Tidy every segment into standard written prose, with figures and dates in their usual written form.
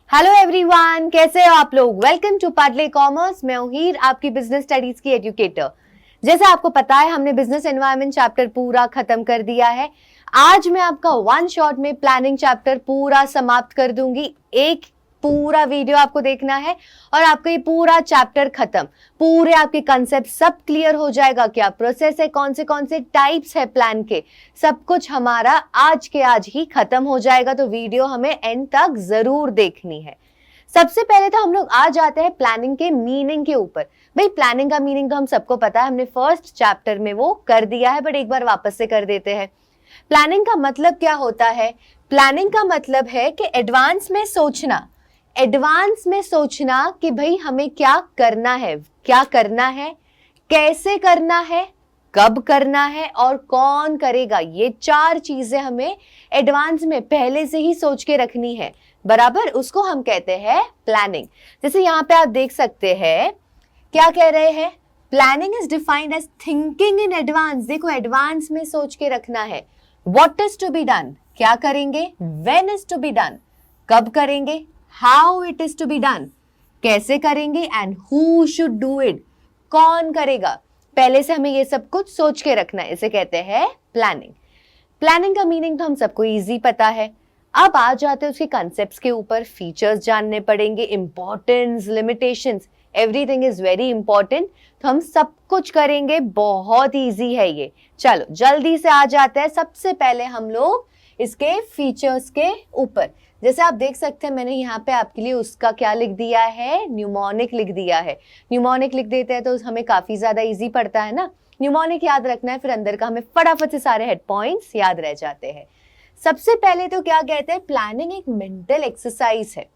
Hello everyone, कैसे हो आप लोग। Welcome to Patle commerce. मैं हूं हीर, आपकी बिजनेस स्टडीज की एजुकेटर। जैसे आपको पता है, हमने बिजनेस एनवायरनमेंट चैप्टर पूरा खत्म कर दिया है। आज मैं आपका वन शॉट में प्लानिंग चैप्टर पूरा समाप्त कर दूंगी। एक पूरा वीडियो आपको देखना है और आपका ये पूरा चैप्टर खत्म। पूरे आपके कंसेप्ट सब क्लियर हो जाएगा। क्या प्रोसेस है, कौन से टाइप्स है प्लान के, सब कुछ हमारा आज के आज ही खत्म हो जाएगा। तो वीडियो हमें एंड तक जरूर देखनी है। सबसे पहले तो हम लोग आ जाते हैं प्लानिंग के मीनिंग के ऊपर। भाई, प्लानिंग का मीनिंग तो हम सबको पता है, हमने फर्स्ट चैप्टर में वो कर दिया है, बट एक बार वापस से कर देते हैं। प्लानिंग का मतलब क्या होता है? प्लानिंग का मतलब है कि एडवांस में सोचना। एडवांस में सोचना कि भाई हमें क्या करना है, कैसे करना है, कब करना है और कौन करेगा। ये चार चीजें हमें एडवांस में पहले से ही सोच के रखनी है, बराबर। उसको हम कहते हैं प्लानिंग। जैसे यहाँ पे आप देख सकते हैं, क्या कह रहे हैं? Planning is defined as thinking in advance. देखो, एडवांस में सोच के रखना है। What is to be done, क्या करेंगे। When is to be done, कब करेंगे। How it is to be done, कैसे करेंगे। And who should do it, कौन करेगा। पहले से हमें ये सब कुछ सोच के रखना है, इसे कहते हैं प्लानिंग। प्लानिंग का मीनिंग तो हम सबको इजी पता है। अब आ जाते हैं उसके कंसेप्ट्स के ऊपर। फीचर्स जानने पड़ेंगे, importance, limitations, everything is very important. तो हम सब कुछ करेंगे, बहुत इजी है ये। चलो जल्दी से आ जाते हैं। सबसे पहले हम लोग इसके फीचर्स के ऊपर, जैसे आप देख सकते हैं, मैंने यहाँ पे आपके लिए उसका क्या लिख दिया है, न्यूमोनिक लिख दिया है। न्यूमोनिक लिख देते हैं तो हमें काफी ज्यादा इजी पड़ता है ना। न्यूमोनिक याद रखना है, फिर अंदर का हमें फटाफट से सारे हेड पॉइंट्स याद रह जाते हैं। सबसे पहले तो क्या कहते हैं, प्लानिंग एक मेंटल एक्सरसाइज है।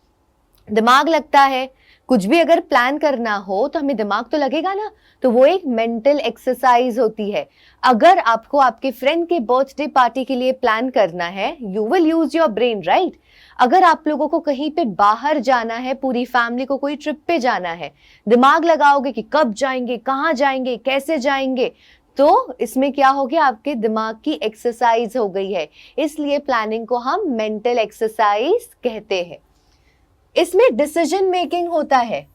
दिमाग लगता है, कुछ भी अगर प्लान करना हो तो हमें दिमाग तो लगेगा ना। तो वो एक मेंटल एक्सरसाइज होती है। अगर आपको आपके फ्रेंड के बर्थडे पार्टी के लिए प्लान करना है, you will use your brain, right. अगर आप लोगों को कहीं पे बाहर जाना है, पूरी फैमिली को कोई ट्रिप पे जाना है, दिमाग लगाओगे कि कब जाएंगे, कहाँ जाएंगे, कैसे जाएंगे। तो इसमें क्या हो गया, आपके दिमाग की एक्सरसाइज हो गई है। इसलिए प्लानिंग को हम मेंटल एक्सरसाइज कहते हैं। इसमें डिसीजन मेकिंग होता है।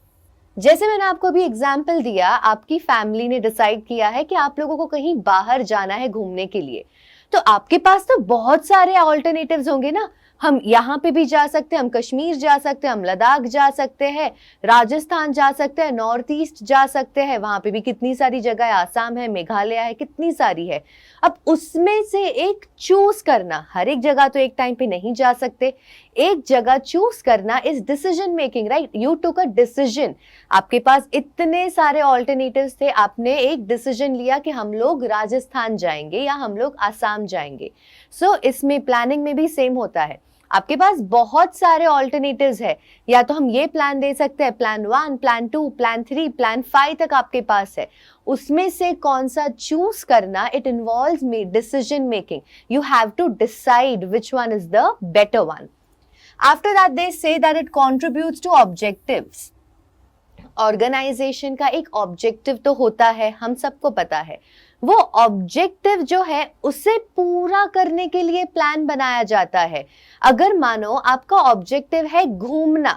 जैसे मैंने आपको अभी एग्जाम्पल दिया, आपकी फैमिली ने डिसाइड किया है कि आप लोगों को कहीं बाहर जाना है घूमने के लिए। तो आपके पास तो बहुत सारे ऑल्टरनेटिव्स होंगे ना। हम यहाँ पे भी जा सकते हैं, हम कश्मीर जा सकते हैं, हम लद्दाख जा सकते हैं, राजस्थान जा सकते हैं, नॉर्थ ईस्ट जा सकते हैं। वहां पे भी कितनी सारी जगह है, आसाम है, मेघालय है, कितनी सारी है। अब उसमें से एक चूज करना, हर एक जगह तो एक टाइम पे नहीं जा सकते, एक जगह चूज करना is decision making, right. You took a decision. आपके पास इतने सारे ऑल्टरनेटिव्स थे, आपने एक डिसीजन लिया कि हम लोग राजस्थान जाएंगे या हम लोग आसाम जाएंगे। सो इसमें प्लानिंग में भी सेम होता है। आपके पास बहुत सारे ऑल्टरनेटिव्स है। या तो हम ये प्लान दे सकते हैं, प्लान 1, प्लान 2, प्लान 3, प्लान 5 तक आपके पास है। उसमें से कौन सा चूज करना, it involves decision making. You have to decide which one is the better one. After that, they say that it contributes to objectives. Organisation का एक ऑब्जेक्टिव तो होता है, हम सबको पता है। वो ऑब्जेक्टिव जो है उसे पूरा करने के लिए प्लान बनाया जाता है। अगर मानो आपका ऑब्जेक्टिव है घूमना,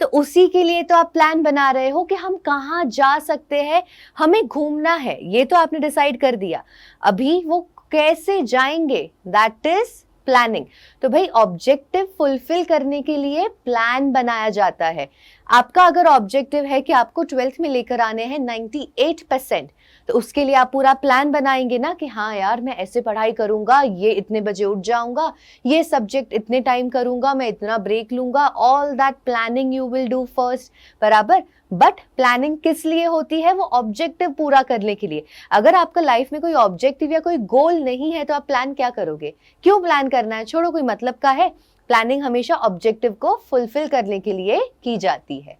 तो उसी के लिए तो आप प्लान बना रहे हो कि हम कहाँ जा सकते हैं, हमें घूमना है, ये तो आपने डिसाइड कर दिया। अभी वो कैसे जाएंगे, दैट इज प्लानिंग। तो भाई, ऑब्जेक्टिव फुलफिल करने के लिए प्लान बनाया जाता है। आपका अगर ऑब्जेक्टिव है कि आपको 12th में लेकर आने हैं 98%, तो उसके लिए आप पूरा प्लान बनाएंगे ना कि हाँ यार, मैं ऐसे पढ़ाई करूंगा, ये इतने बजे उठ जाऊंगा, ये सब्जेक्ट इतने टाइम करूंगा, मैं इतना ब्रेक लूंगा। All that planning you will do first, बराबर। बट प्लानिंग किस लिए होती है? वो ऑब्जेक्टिव पूरा करने के लिए। अगर आपका लाइफ में कोई ऑब्जेक्टिव या कोई गोल नहीं है, तो आप प्लान क्या करोगे? क्यों प्लान करना है? छोड़ो, कोई मतलब का है? प्लानिंग हमेशा ऑब्जेक्टिव को फुलफिल करने के लिए की जाती है।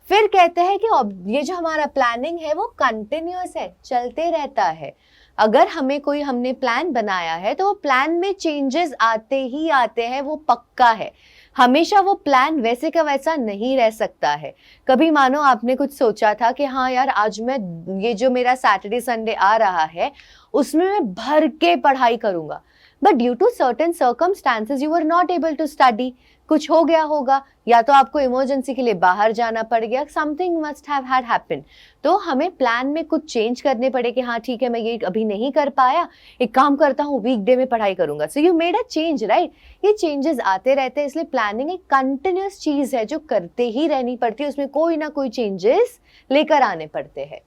फिर कहते हैं कि ये जो हमारा प्लानिंग है वो कंटिन्यूअस है, चलते रहता है। अगर हमने प्लान बनाया है तो वो प्लान में चेंजेस आते ही आते हैं, वो पक्का है। हमेशा वो प्लान वैसे का वैसा नहीं रह सकता है। कभी मानो आपने कुछ सोचा था कि हाँ यार, आज मैं ये जो मेरा सैटरडे संडे आ रहा है उसमें मैं भर के पढ़ाई करूंगा, but due to certain circumstances you are not able to study. कुछ हो गया होगा, या तो आपको इमरजेंसी के लिए बाहर जाना पड़ गया, something must have had happened, तो हमें प्लान में कुछ चेंज करने पड़े कि हाँ ठीक है मैं ये अभी नहीं कर पाया, एक काम करता हूँ वीकडे में पढ़ाई करूंगा। So you made a change, right. ये चेंजेस आते रहते हैं, इसलिए प्लानिंग एक कंटिन्यूअस चीज है जो करते ही रहनी पड़ती है, उसमें कोई ना कोई चेंजेस लेकर आने पड़ते हैं।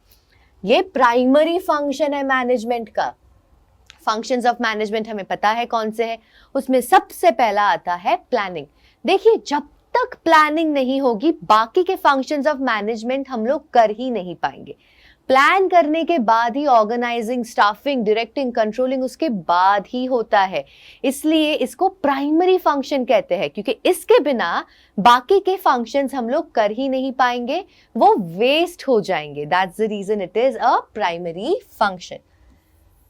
ये प्राइमरी फंक्शन है मैनेजमेंट का। फंक्शंस ऑफ मैनेजमेंट हमें पता है कौन से हैं, उसमें सबसे पहला आता है प्लानिंग। देखिए जब तक प्लानिंग नहीं होगी बाकी के फंक्शंस ऑफ मैनेजमेंट हम लोग कर ही नहीं पाएंगे। प्लान करने के बाद ही ऑर्गेनाइजिंग, स्टाफिंग, डायरेक्टिंग, कंट्रोलिंग उसके बाद ही होता है, इसलिए इसको प्राइमरी फंक्शन कहते हैं, क्योंकि इसके बिना बाकी के फंक्शंस हम लोग कर ही नहीं पाएंगे, वो वेस्ट हो जाएंगे। That's the reason it is a primary function.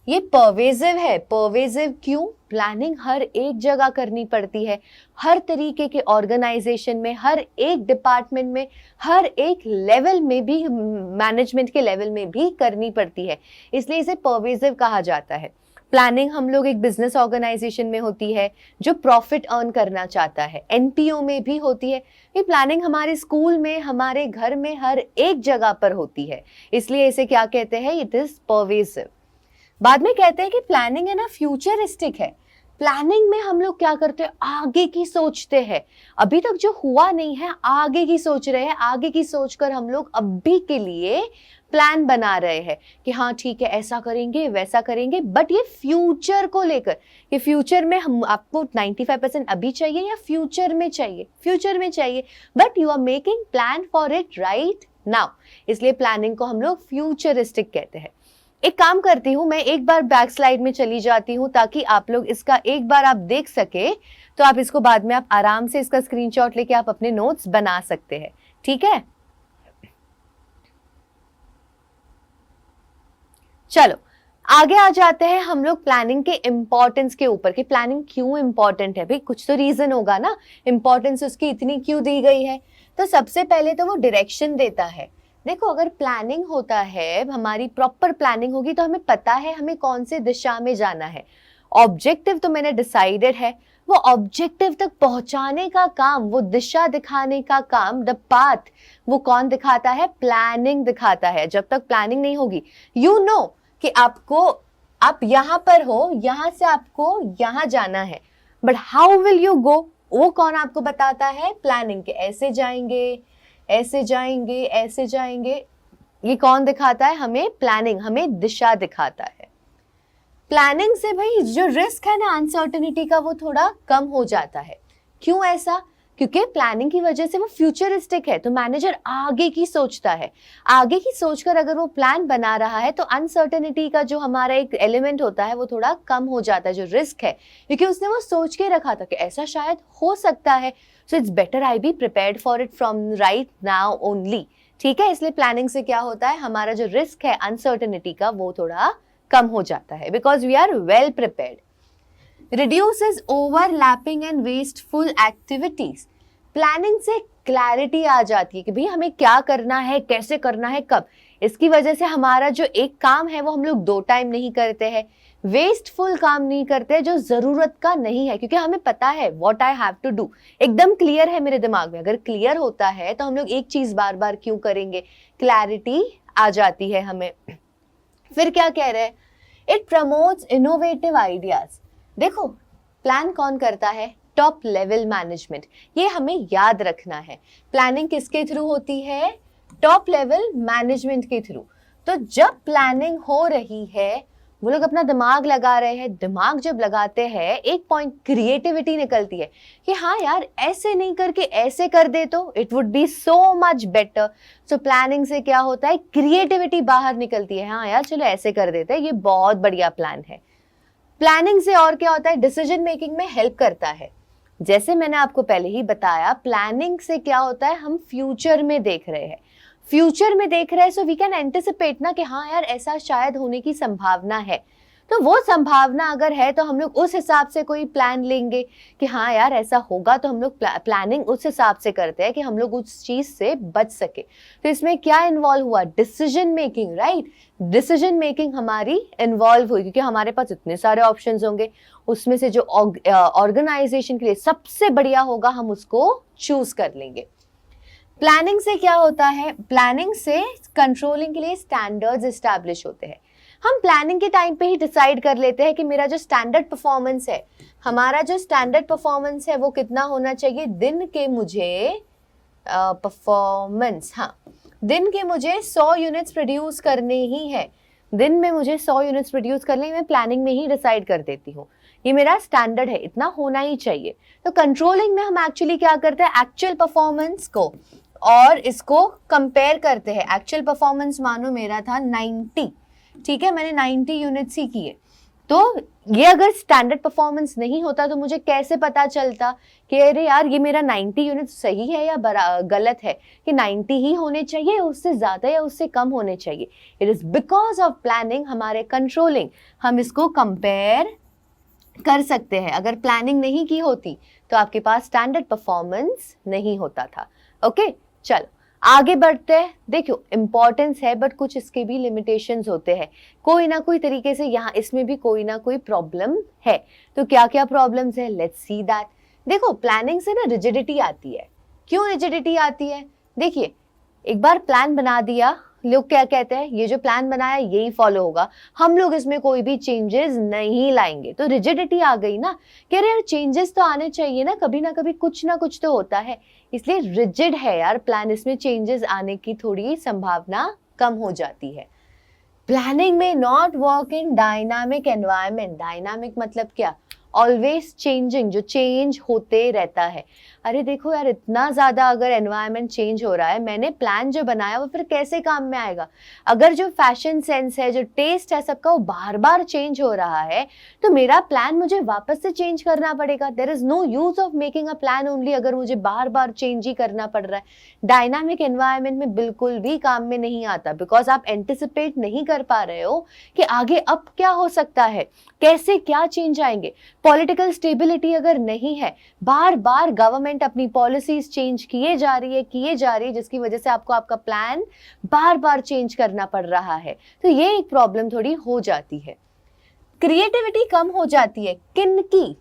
ये परवेजिव है। परवेजिव क्यों? प्लानिंग हर एक जगह करनी पड़ती है, हर तरीके के ऑर्गेनाइजेशन में, हर एक डिपार्टमेंट में, हर एक लेवल में भी, मैनेजमेंट के लेवल में भी करनी पड़ती है, इसलिए इसे परवेजिव कहा जाता है। प्लानिंग हम लोग एक बिजनेस ऑर्गेनाइजेशन में होती है जो प्रॉफिट अर्न करना चाहता है, एनपीओ में भी होती है। ये प्लानिंग हमारे स्कूल में, हमारे घर में, हर एक जगह पर होती है, इसलिए इसे क्या कहते हैं? It is pervasive. बाद में कहते हैं कि प्लानिंग है ना फ्यूचरिस्टिक है। प्लानिंग में हम लोग क्या करते हैं? आगे की सोचते हैं, अभी तक जो हुआ नहीं है आगे की सोच रहे हैं, आगे की सोचकर हम लोग अभी के लिए प्लान बना रहे हैं कि हाँ ठीक है ऐसा करेंगे वैसा करेंगे, बट ये फ्यूचर को लेकर, ये फ्यूचर में हम आपको 95% अभी चाहिए या फ्यूचर में चाहिए? फ्यूचर में चाहिए, but you are making plan for it right now, इसलिए प्लानिंग को हम लोग फ्यूचरिस्टिक कहते हैं। एक काम करती हूँ, मैं एक बार बैक स्लाइड में चली जाती हूँ ताकि आप लोग इसका एक बार आप देख सके, तो आप इसको बाद में आप आराम से इसका स्क्रीनशॉट लेके आप अपने नोट्स बना सकते हैं, ठीक है? चलो आगे आ जाते हैं हम लोग प्लानिंग के इंपॉर्टेंस के ऊपर कि प्लानिंग क्यों इंपॉर्टेंट है। भाई कुछ तो रीजन होगा ना, इंपॉर्टेंस उसकी इतनी क्यों दी गई है। तो सबसे पहले तो वो डायरेक्शन देता है। देखो अगर प्लानिंग होता है, हमारी प्रॉपर प्लानिंग होगी तो हमें पता है हमें कौन से दिशा में जाना है। ऑब्जेक्टिव तो मैंने डिसाइडेड है, वो ऑब्जेक्टिव तक पहुंचाने का काम, वो दिशा दिखाने का काम, द पाथ, वो कौन दिखाता है? प्लानिंग दिखाता है। जब तक प्लानिंग नहीं होगी, यू नो कि आपको, आप यहां पर हो, यहां से आपको यहां जाना है, but how will you go, वो कौन आपको बताता है? प्लानिंग के ऐसे जाएंगे, ऐसे जाएंगे, ऐसे जाएंगे, ये कौन दिखाता है? हमें प्लानिंग, हमें दिशा दिखाता है। प्लानिंग से भाई जो रिस्क है ना अनसर्टेनिटी का, वो थोड़ा कम हो जाता है। क्यों ऐसा? क्योंकि प्लानिंग की वजह से वो फ्यूचरिस्टिक है, तो मैनेजर आगे की सोचता है। आगे की सोचकर अगर वो प्लान बना रहा है तो अनसर्टेनिटी का जो हमारा एक एलिमेंट होता है वो थोड़ा कम हो जाता है, जो रिस्क है, क्योंकि उसने वो सोच के रखा था कि ऐसा शायद हो सकता है। So it's better I be prepared for it from right now only, ठीक है? इसलिए प्लानिंग से क्या होता है, हमारा जो रिस्क है अनसर्टेनिटी का वो थोड़ा कम हो जाता है, because we are well prepared. reduces overlapping and wasteful activities। Planning से क्लैरिटी आ जाती है कि भाई हमें क्या करना है, कैसे करना है, कब। इसकी वजह से हमारा जो एक काम है वो हम लोग 2 टाइम नहीं करते हैं, वेस्टफुल काम नहीं करते जो जरूरत का नहीं है, क्योंकि हमें पता है what I have to do, एकदम क्लियर है मेरे दिमाग में। अगर क्लियर होता है तो हम लोग एक चीज बार बार क्यों करेंगे? क्लैरिटी आ जाती है हमें। फिर क्या कह रहे हैं? It promotes innovative ideas. देखो प्लान कौन करता है? Top level management. ये हमें याद रखना है। प्लानिंग किसके थ्रू होती है? टॉप लेवल मैनेजमेंट के थ्रू। तो जब प्लानिंग हो रही है, वो लोग अपना दिमाग लगा रहे हैं, दिमाग जब लगाते हैं एक पॉइंट क्रिएटिविटी निकलती है कि हाँ यार ऐसे नहीं करके ऐसे कर दे तो it would be so much better. So planning से क्या होता है? क्रिएटिविटी बाहर निकलती है। हाँ यार चलो ऐसे कर देते हैं, ये बहुत बढ़िया प्लान है। प्लानिंग से और क्या होता है? डिसीजन मेकिंग में हेल्प करता है। जैसे मैंने आपको पहले ही बताया, प्लानिंग से क्या होता है? हम फ्यूचर में देख रहे हैं, फ्यूचर में देख रहे हैं, सो वी कैन एंटिसिपेट ना कि हाँ यार ऐसा शायद होने की संभावना है। तो वो संभावना अगर है तो हम लोग उस हिसाब से कोई प्लान लेंगे कि हाँ यार ऐसा होगा, तो हम लोग प्लानिंग उस हिसाब से करते हैं कि हम लोग उस चीज से बच सके। तो इसमें क्या इन्वॉल्व हुआ? Decision making, right. Decision making हमारी इन्वॉल्व हुई, क्योंकि हमारे पास इतने सारे ऑप्शंस होंगे, उसमें से जो ऑर्गेनाइजेशन के लिए सबसे बढ़िया होगा हम उसको चूज कर लेंगे। प्लानिंग से क्या होता है? प्लानिंग से कंट्रोलिंग के लिए स्टैंडर्ड्स एस्टैब्लिश होते हैं। हम प्लानिंग के टाइम पे ही डिसाइड कर लेते हैं कि मेरा जो स्टैंडर्ड परफॉर्मेंस है, हमारा जो स्टैंडर्ड परफॉर्मेंस है वो कितना होना चाहिए। दिन के मुझे परफॉर्मेंस, हाँ, दिन के मुझे 100 यूनिट्स प्रोड्यूस करने ही है, दिन में मुझे 100 यूनिट्स प्रोड्यूस करने, मैं प्लानिंग में ही डिसाइड कर देती हूँ, ये मेरा स्टैंडर्ड है, इतना होना ही चाहिए। तो कंट्रोलिंग में हम एक्चुअली क्या करते हैं? एक्चुअल परफॉर्मेंस को और इसको कंपेयर करते हैं। एक्चुअल परफॉर्मेंस मानो मेरा था 90, ठीक है, मैंने 90 यूनिट्स ही किए, तो ये अगर स्टैंडर्ड परफॉर्मेंस नहीं होता तो मुझे कैसे पता चलता कि अरे यार ये मेरा 90 यूनिट्स सही है या गलत है, कि 90 ही होने चाहिए, उससे ज्यादा या उससे कम होने चाहिए। It is because of planning, हमारे कंट्रोलिंग, हम इसको कंपेयर कर सकते हैं। अगर प्लानिंग नहीं की होती तो आपके पास स्टैंडर्ड परफॉर्मेंस नहीं होता था। ओके, चलो आगे बढ़ते हैं। देखो इंपॉर्टेंस है बट कुछ इसके भी लिमिटेशंस होते हैं, कोई ना कोई तरीके से यहाँ इसमें भी कोई ना कोई प्रॉब्लम है। तो क्या क्या प्रॉब्लम्स है, लेट्स सी दैट। देखो प्लानिंग से ना रिजिडिटी आती है। क्यों रिजिडिटी आती है? देखिए एक बार प्लान बना दिया, लोग क्या कहते हैं, ये जो प्लान बनाया यही फॉलो होगा, हम लोग इसमें कोई भी चेंजेस नहीं लाएंगे। तो रिजिडिटी आ गई ना कि अरे यार चेंजेस तो आने चाहिए ना, कभी ना कभी कुछ ना कुछ तो होता है, इसलिए रिजिड है यार प्लान, इसमें चेंजेस आने की थोड़ी संभावना कम हो जाती है। प्लानिंग में not work in dynamic environment. Dynamic मतलब क्या? ऑलवेज चेंजिंग, जो चेंज होते रहता है। अरे देखो यार इतना ज्यादा अगर एनवायरनमेंट चेंज हो रहा है, मैंने प्लान जो बनाया वो फिर कैसे काम में आएगा? अगर जो फैशन सेंस है, जो टेस्ट है सबका, वो बार बार चेंज हो रहा है, तो मेरा प्लान मुझे वापस से चेंज करना पड़ेगा। There is no use of making a plan only अगर मुझे बार बार चेंज ही करना पड़ रहा है। डायनामिक एनवायरनमेंट में बिल्कुल भी काम में नहीं आता, बिकॉज आप एंटिसिपेट नहीं कर पा रहे हो कि आगे अब क्या हो सकता है, कैसे क्या चेंज आएंगे। पॉलिटिकल स्टेबिलिटी अगर नहीं है, बार बार गवर्नमेंट अपनी पॉलिसीज चेंज किए जा रही है, जिसकी वजह से आपको आपका प्लान बार बार चेंज करना पड़ रहा है, तो ये एक प्रॉब्लम थोड़ी हो जाती है। क्रिएटिविटी कम हो जाती है। किन की?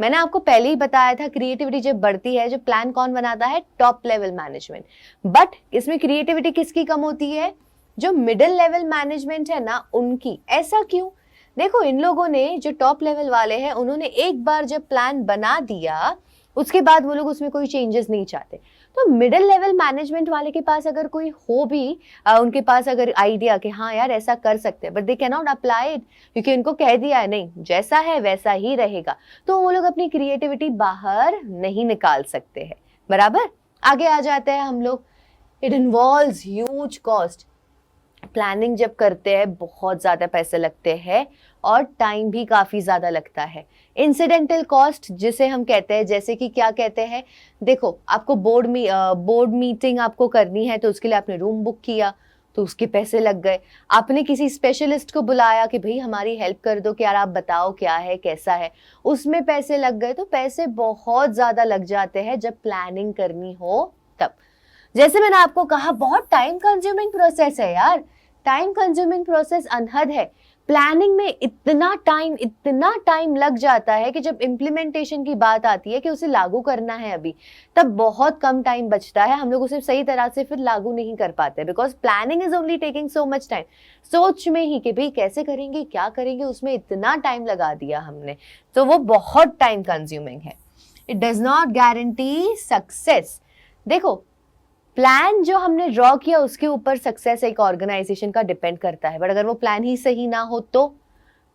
मैंने आपको पहले ही बताया था, क्रिएटिविटी जब बढ़ती है, जो प्लान कौन बनाता है? Top level management. बट इसमें क्रिएटिविटी किसकी कम होती है? जो मिडिल लेवल मैनेजमेंट है ना, उनकी। ऐसा क्यों? देखो इन लोगों ने, जो टॉप लेवल वाले हैं, उन्होंने एक बार जब प्लान बना दिया उसके बाद वो लोग उसमें कोई चेंजेस नहीं चाहते। तो मिडिल लेवल मैनेजमेंट वाले के पास अगर कोई हो भी, उनके पास अगर आइडिया कि हाँ यार ऐसा कर सकते हैं, but they can not apply it, क्योंकि उनको कह दिया है नहीं जैसा है वैसा ही रहेगा, तो वो लोग अपनी क्रिएटिविटी बाहर नहीं निकाल सकते हैं। बराबर, आगे आ जाते हैं हम लोग। It involves huge cost. Planning जब करते हैं बहुत ज्यादा पैसे लगते हैं और टाइम भी काफी ज्यादा लगता है। इंसिडेंटल कॉस्ट जिसे हम कहते हैं, जैसे कि क्या कहते हैं, देखो आपको बोर्ड मीटिंग आपको करनी है, तो उसके लिए आपने रूम बुक किया तो उसके पैसे लग गए। आपने किसी स्पेशलिस्ट को बुलाया कि भाई हमारी हेल्प कर दो, कि यार आप बताओ क्या है कैसा है, उसमें पैसे लग गए। तो पैसे बहुत ज्यादा लग जाते हैं जब प्लानिंग करनी हो तब। जैसे मैंने आपको कहा, बहुत टाइम कंज्यूमिंग प्रोसेस है यार, टाइम कंज्यूमिंग प्रोसेस अनहद है। प्लानिंग में इतना टाइम लग जाता है कि जब इम्प्लीमेंटेशन की बात आती है कि उसे लागू करना है अभी, तब बहुत कम टाइम बचता है, हम लोग उसे सही तरह से फिर लागू नहीं कर पाते, because planning is only taking so much time. सोच में ही कि भाई कैसे करेंगे क्या करेंगे, उसमें इतना टाइम लगा दिया हमने, तो वो बहुत टाइम कंज्यूमिंग है। It does not guarantee success. देखो प्लान जो हमने ड्रॉ किया उसके ऊपर सक्सेस एक ऑर्गेनाइजेशन का डिपेंड करता है, बट अगर वो प्लान ही सही ना हो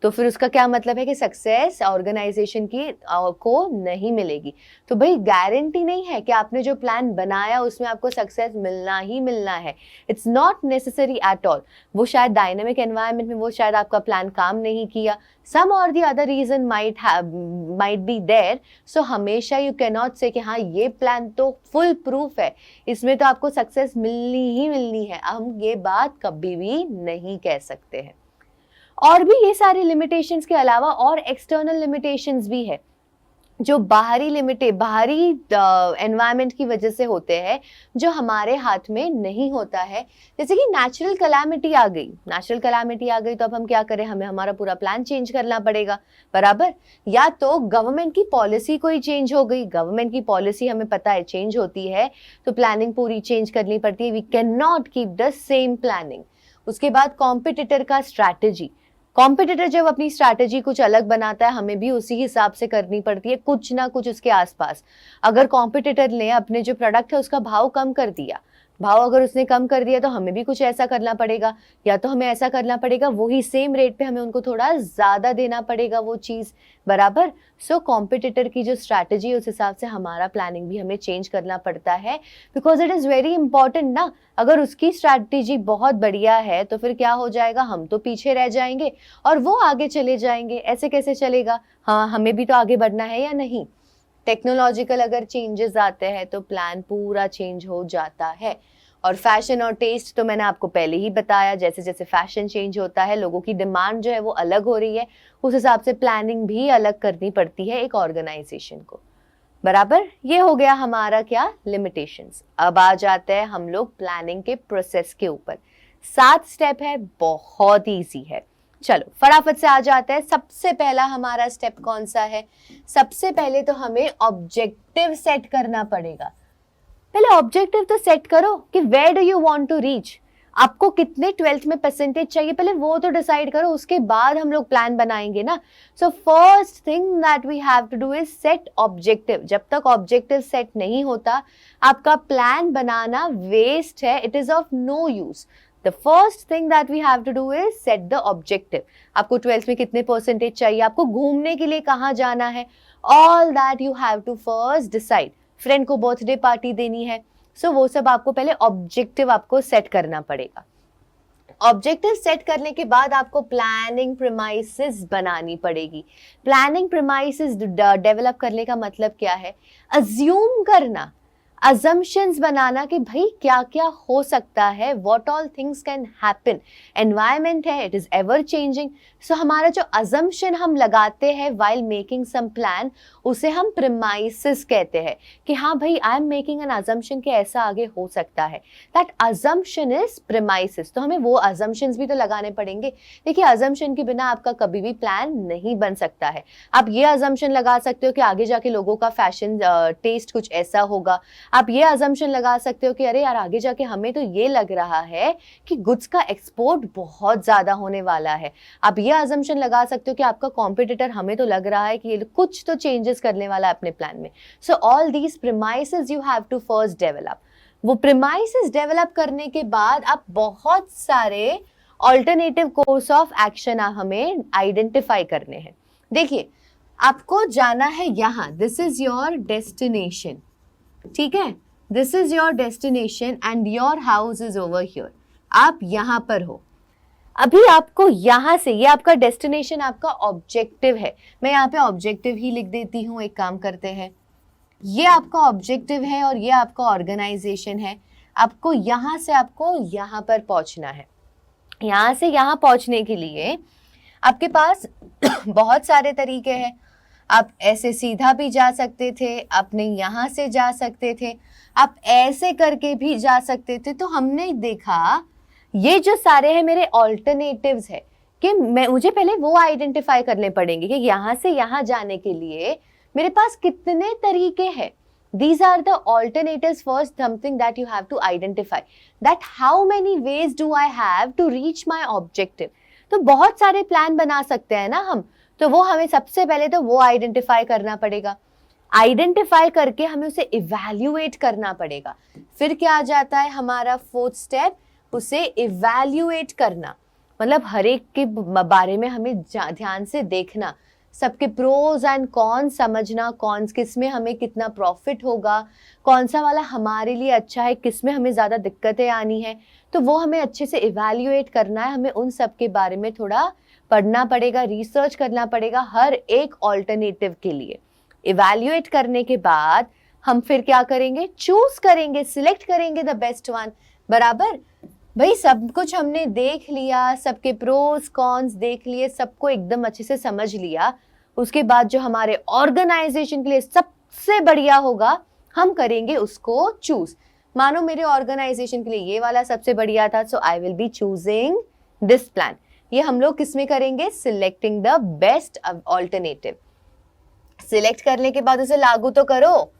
तो फिर उसका क्या मतलब है कि सक्सेस ऑर्गेनाइजेशन की को नहीं मिलेगी। तो भाई गारंटी नहीं है कि आपने जो प्लान बनाया उसमें आपको सक्सेस मिलना ही मिलना है। It's not necessary at all. वो शायद डायनेमिक एनवायरनमेंट में वो शायद आपका प्लान काम नहीं किया, सम और the other reason might be there. So हमेशा यू कैन नॉट से कि हाँ ये प्लान तो फुल प्रूफ है, इसमें तो आपको सक्सेस मिलनी ही मिलनी है, हम ये बात कभी भी नहीं कह सकते हैं। और भी ये सारे लिमिटेशंस के अलावा और एक्सटर्नल लिमिटेशंस भी है जो बाहरी एनवायरनमेंट की वजह से होते हैं, जो हमारे हाथ में नहीं होता है। जैसे कि नेचुरल कैलामिटी आ गई तो अब हम क्या करें, हमें हमारा पूरा प्लान चेंज करना पड़ेगा, बराबर। या तो गवर्नमेंट की पॉलिसी कोई चेंज हो गई, गवर्नमेंट की पॉलिसी हमें पता है चेंज होती है तो प्लानिंग पूरी चेंज करनी पड़ती है। We can not keep the same planning. उसके बाद कॉम्पिटिटर का स्ट्रैटेजी, कॉम्पिटिटर जब अपनी स्ट्रैटेजी कुछ अलग बनाता है, हमें भी उसी हिसाब से करनी पड़ती है, कुछ ना कुछ उसके आसपास। अगर कॉम्पिटिटर ने अपने जो प्रोडक्ट है उसका भाव कम कर दिया, भाव अगर उसने कम कर दिया तो हमें भी कुछ ऐसा करना पड़ेगा, या तो हमें ऐसा करना पड़ेगा वही सेम रेट पे हमें उनको थोड़ा ज्यादा देना पड़ेगा वो चीज, बराबर। सो कॉम्पिटिटर की जो स्ट्रैटेजी है उस हिसाब से हमारा प्लानिंग भी हमें चेंज करना पड़ता है, because it is very important ना। अगर उसकी स्ट्रैटेजी बहुत बढ़िया है तो फिर क्या हो जाएगा, हम तो पीछे रह जाएंगे और वो आगे चले जाएंगे। ऐसे कैसे चलेगा, हाँ हमें भी तो आगे बढ़ना है या नहीं। टेक्नोलॉजिकल अगर चेंजेस आते हैं तो प्लान पूरा चेंज हो जाता है। और फैशन और टेस्ट तो मैंने आपको पहले ही बताया, जैसे जैसे फैशन चेंज होता है, लोगों की डिमांड जो है वो अलग हो रही है, उस हिसाब से प्लानिंग भी अलग करनी पड़ती है एक ऑर्गेनाइजेशन को, बराबर। ये हो गया हमारा क्या, लिमिटेशंस। अब आ जाते हैं हम लोग प्लानिंग के प्रोसेस के ऊपर। 7 स्टेप है, बहुत ईजी है। चलो फटाफट से आ जाते हैं। सबसे पहला हमारा स्टेप कौन सा है, सबसे पहले तो हमें ऑब्जेक्टिव सेट करना पड़ेगा। पहले ऑब्जेक्टिव तो सेट करो कि where do you want to reach, आपको कितने 12th में परसेंटेज चाहिए, पहले वो तो डिसाइड करो, उसके बाद हम लोग प्लान बनाएंगे ना। So first thing that we have to do is set objective. जब तक ऑब्जेक्टिव सेट नहीं होता आपका प्लान बनाना वेस्ट है, it is of no use. The first thing that we have to do is set the objective. आपको 12th में कितने परसेंटेज चाहिए, आपको घूमने के लिए कहाँ जाना है, all that you have to first decide. Friend को बर्थडे पार्टी देनी है, सो वो सब आपको पहले ऑब्जेक्टिव आपको सेट करना पड़ेगा। ऑब्जेक्टिव सेट करने के बाद आपको प्लानिंग प्रीमाइसेस बनानी पड़ेगी। प्लानिंग प्रीमाइसेस डेवलप करने का मतलब क्या है, अज्यूम करना, assumptions बनाना कि भाई क्या क्या हो सकता है, what all things can happen। environment है, it is ever changing। so हमारा जो assumption हम लगाते हैं while making some plan, उसे हम premises कहते हैं कि हाँ भाई I am making an assumption कि ऐसा आगे हो सकता है। that assumption is premises। तो हमें वो assumptions भी तो लगाने पड़ेंगे। देखिए assumption के बिना आपका कभी भी प्लान नहीं बन सकता है। आप ये assumption लगा सकते हो कि आगे जाके लोगों का फैशन टेस्ट कुछ ऐसा होगा। आप ये अजम्पशन लगा सकते हो कि अरे यार आगे जाके हमें तो ये लग रहा है कि गुड्स का एक्सपोर्ट बहुत ज्यादा होने वाला है। आप ये अजम्पशन लगा सकते हो कि आपका कॉम्पिटिटर, हमें तो लग रहा है कि ये कुछ तो चेंजेस करने वाला है अपने प्लान में। So all these premises you have to first develop. वो प्रीमाइसेस डेवलप करने के बाद आप बहुत सारे ऑल्टरनेटिव कोर्स ऑफ एक्शन हमें आइडेंटिफाई करने हैं। देखिए आपको जाना है यहाँ, दिस इज योर डेस्टिनेशन, ठीक है, this is your destination and your house is over here. आप यहाँ पर हो, अभी आपको यहाँ से, ये आपका डेस्टिनेशन, आपका ऑब्जेक्टिव है। मैं यहाँ पे ऑब्जेक्टिव ही लिख देती हूँ, एक काम करते हैं, ये आपका ऑब्जेक्टिव है और ये आपका ऑर्गेनाइजेशन है। आपको यहाँ से आपको यहाँ पर पहुँचना है। यहाँ से यहाँ पहुँचने के लिए आपके पास बहुत सारे तरीके हैं। आप ऐसे सीधा भी जा सकते थे, अपने यहाँ से जा सकते थे, आप ऐसे करके भी जा सकते थे। तो हमने देखा ये जो सारे हैं मेरे ऑल्टरनेटिव्स है कि मुझे पहले वो आइडेंटिफाई करने पड़ेंगे कि यहाँ से यहाँ जाने के लिए मेरे पास कितने तरीके हैं। These are the alternatives, first something that you have to identify, that how many ways do I have to reach my objective। तो बहुत सारे प्लान बना सकते हैं ना हम, तो वो हमें सबसे पहले तो वो आइडेंटिफाई करना पड़ेगा। आइडेंटिफाई करके हमें उसे इवैल्यूएट करना पड़ेगा। फिर क्या आ जाता है हमारा फोर्थ स्टेप, उसे इवैल्यूएट करना, मतलब हर एक के बारे में हमें ध्यान से देखना, सबके प्रोज एंड कॉन्स समझना, कॉन्स किस में हमें कितना प्रॉफिट होगा, कौन सा वाला हमारे लिए अच्छा है, किस में हमें ज़्यादा दिक्कतें आनी है, तो वो हमें अच्छे से इवैल्यूएट करना है। हमें उन सब के बारे में थोड़ा पढ़ना पड़ेगा, रिसर्च करना पड़ेगा हर एक ऑल्टरनेटिव के लिए। इवैल्यूएट करने के बाद हम फिर क्या करेंगे, चूज करेंगे, सिलेक्ट करेंगे द बेस्ट वन, बराबर। भाई सब कुछ हमने देख लिया, सबके प्रोस कॉन्स देख लिए, सबको एकदम अच्छे से समझ लिया। उसके बाद जो हमारे ऑर्गेनाइजेशन के लिए सबसे बढ़िया होगा हम करेंगे उसको चूज। मानो मेरे ऑर्गेनाइजेशन के लिए ये वाला सबसे बढ़िया था, so I will be choosing this plan. ये हम लोग किसमें करेंगे? Selecting the best alternative. Select करने के बाद उसे लागू तो करो।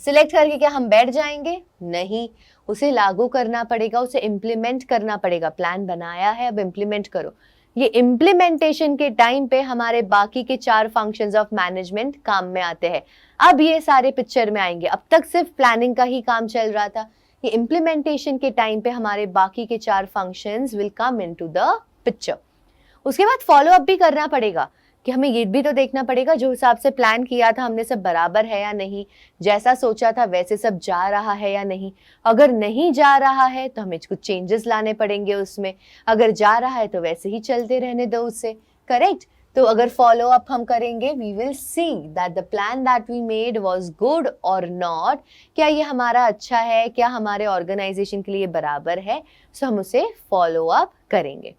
सिलेक्ट करके क्या हम बैठ जाएंगे? नहीं, उसे लागू करना पड़ेगा, उसे इम्प्लीमेंट करना पड़ेगा। प्लान बनाया है, अब इम्प्लीमेंट करो। ये इम्प्लीमेंटेशन के टाइम पे हमारे बाकी के 4 फंक्शंस ऑफ मैनेजमेंट काम में आते हैं। अब ये सारे पिक्चर में आएंगे। अब तक सिर्फ प्लानिंग का ही काम चल रहा था, ये इम्प्लीमेंटेशन के टाइम पे हमारे बाकी के 4 functions will come into the picture. उसके बाद फॉलो अप भी करना पड़ेगा कि हमें ये भी तो देखना पड़ेगा जो हिसाब से प्लान किया था हमने सब बराबर है या नहीं, जैसा सोचा था वैसे सब जा रहा है या नहीं। अगर नहीं जा रहा है तो हमें कुछ चेंजेस लाने पड़ेंगे उसमें, अगर जा रहा है तो वैसे ही चलते रहने दो उससे। करेक्ट? तो अगर फॉलो अप हम करेंगे, we will see that the plan that we made was good और नॉट। क्या ये हमारा अच्छा है, क्या हमारे ऑर्गेनाइजेशन के लिए बराबर है, सो हम उसे फॉलो अप करेंगे।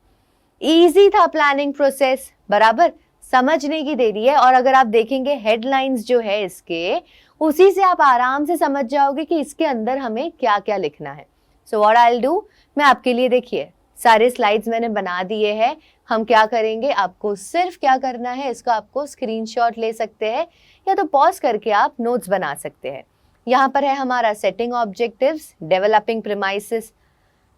इजी था प्लानिंग प्रोसेस, बराबर समझने की देरी है। और अगर आप देखेंगे हेडलाइंस जो है इसके, उसी से आप आराम से समझ जाओगे कि इसके अंदर हमें क्या क्या लिखना है। So what I will do, मैं आपके लिए देखिए सारे स्लाइड्स मैंने बना दिए हैं। हम क्या करेंगे, आपको सिर्फ क्या करना है, इसका आपको स्क्रीनशॉट ले सकते हैं या तो पॉज करके आप नोट्स बना सकते हैं। यहाँ पर है हमारा सेटिंग ऑब्जेक्टिव्स, डेवलपिंग प्रीमाइसेस,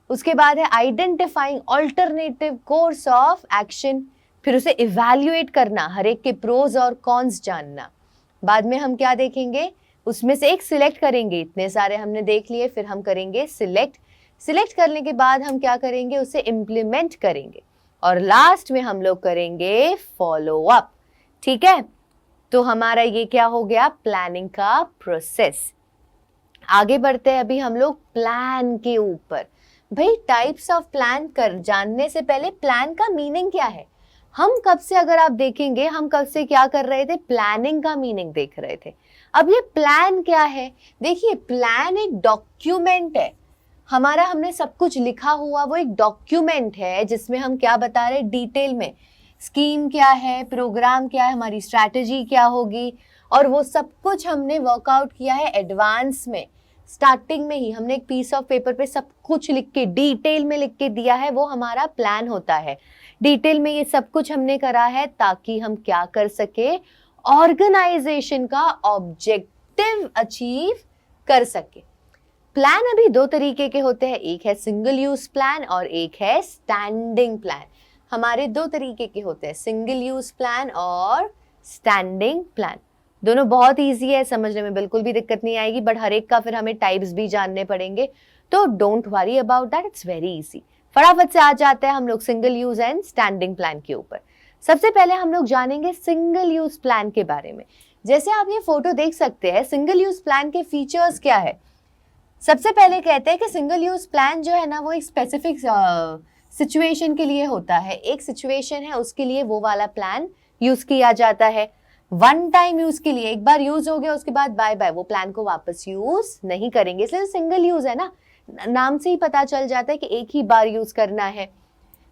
उसके बाद है identifying alternative course of action, फिर उसे इवैल्यूएट करना, हर एक के प्रोज और कॉन्स जानना। बाद में हम क्या देखेंगे, उसमें से एक सिलेक्ट करेंगे। इतने सारे हमने देख लिए, फिर हम करेंगे सिलेक्ट। सिलेक्ट करने के बाद हम क्या करेंगे, उसे इम्प्लीमेंट करेंगे और लास्ट में हम लोग करेंगे फॉलो अप। ठीक है, तो हमारा ये क्या हो गया, प्लानिंग का प्रोसेस। आगे बढ़ते हैं अभी हम लोग प्लान के ऊपर। भाई टाइप्स ऑफ प्लान कर जानने से पहले प्लान का मीनिंग क्या है। हम कब से, अगर आप देखेंगे, हम कब से क्या कर रहे थे, प्लानिंग का मीनिंग देख रहे थे। अब ये प्लान क्या है, देखिए प्लान एक डॉक्यूमेंट है हमारा, हमने सब कुछ लिखा हुआ वो एक डॉक्यूमेंट है जिसमें हम क्या बता रहे हैं डिटेल में, स्कीम क्या है, प्रोग्राम क्या है, हमारी स्ट्रैटेजी क्या होगी, और वो सब कुछ हमने वर्कआउट किया है एडवांस में। स्टार्टिंग में ही हमने एक पीस ऑफ पेपर पे सब कुछ लिख के डिटेल में लिख के दिया है, वो हमारा प्लान होता है। डिटेल में ये सब कुछ हमने करा है ताकि हम क्या कर सके, ऑर्गेनाइजेशन का ऑब्जेक्टिव अचीव कर सके। प्लान अभी 2 तरीके के होते हैं, एक है सिंगल यूज प्लान और एक है स्टैंडिंग प्लान। हमारे 2 तरीके के होते हैं, सिंगल यूज प्लान और स्टैंडिंग प्लान। दोनों बहुत इजी है, समझने में बिल्कुल भी दिक्कत नहीं आएगी, बट हर एक का फिर हमें टाइप्स भी जानने पड़ेंगे, तो don't worry about that, it's very easy. फटाफट से आ जाते हैं हम लोग single use and standing plan के ऊपर। सबसे पहले हम लोग जानेंगे सिंगल यूज प्लान के बारे में। जैसे आप ये फोटो देख सकते हैं, सिंगल यूज प्लान के फीचर्स क्या है। सबसे पहले कहते हैं कि सिंगल यूज प्लान जो है ना, वो एक स्पेसिफिक सिचुएशन के लिए होता है। एक सिचुएशन है उसके लिए वो वाला प्लान यूज किया जाता है। वन टाइम यूज के लिए, एक बार यूज हो गया उसके बाद बाय बाय, वो प्लान को वापस यूज नहीं करेंगे, इसलिए सिंगल यूज है ना, नाम से ही पता चल जाता है कि एक ही बार यूज करना है।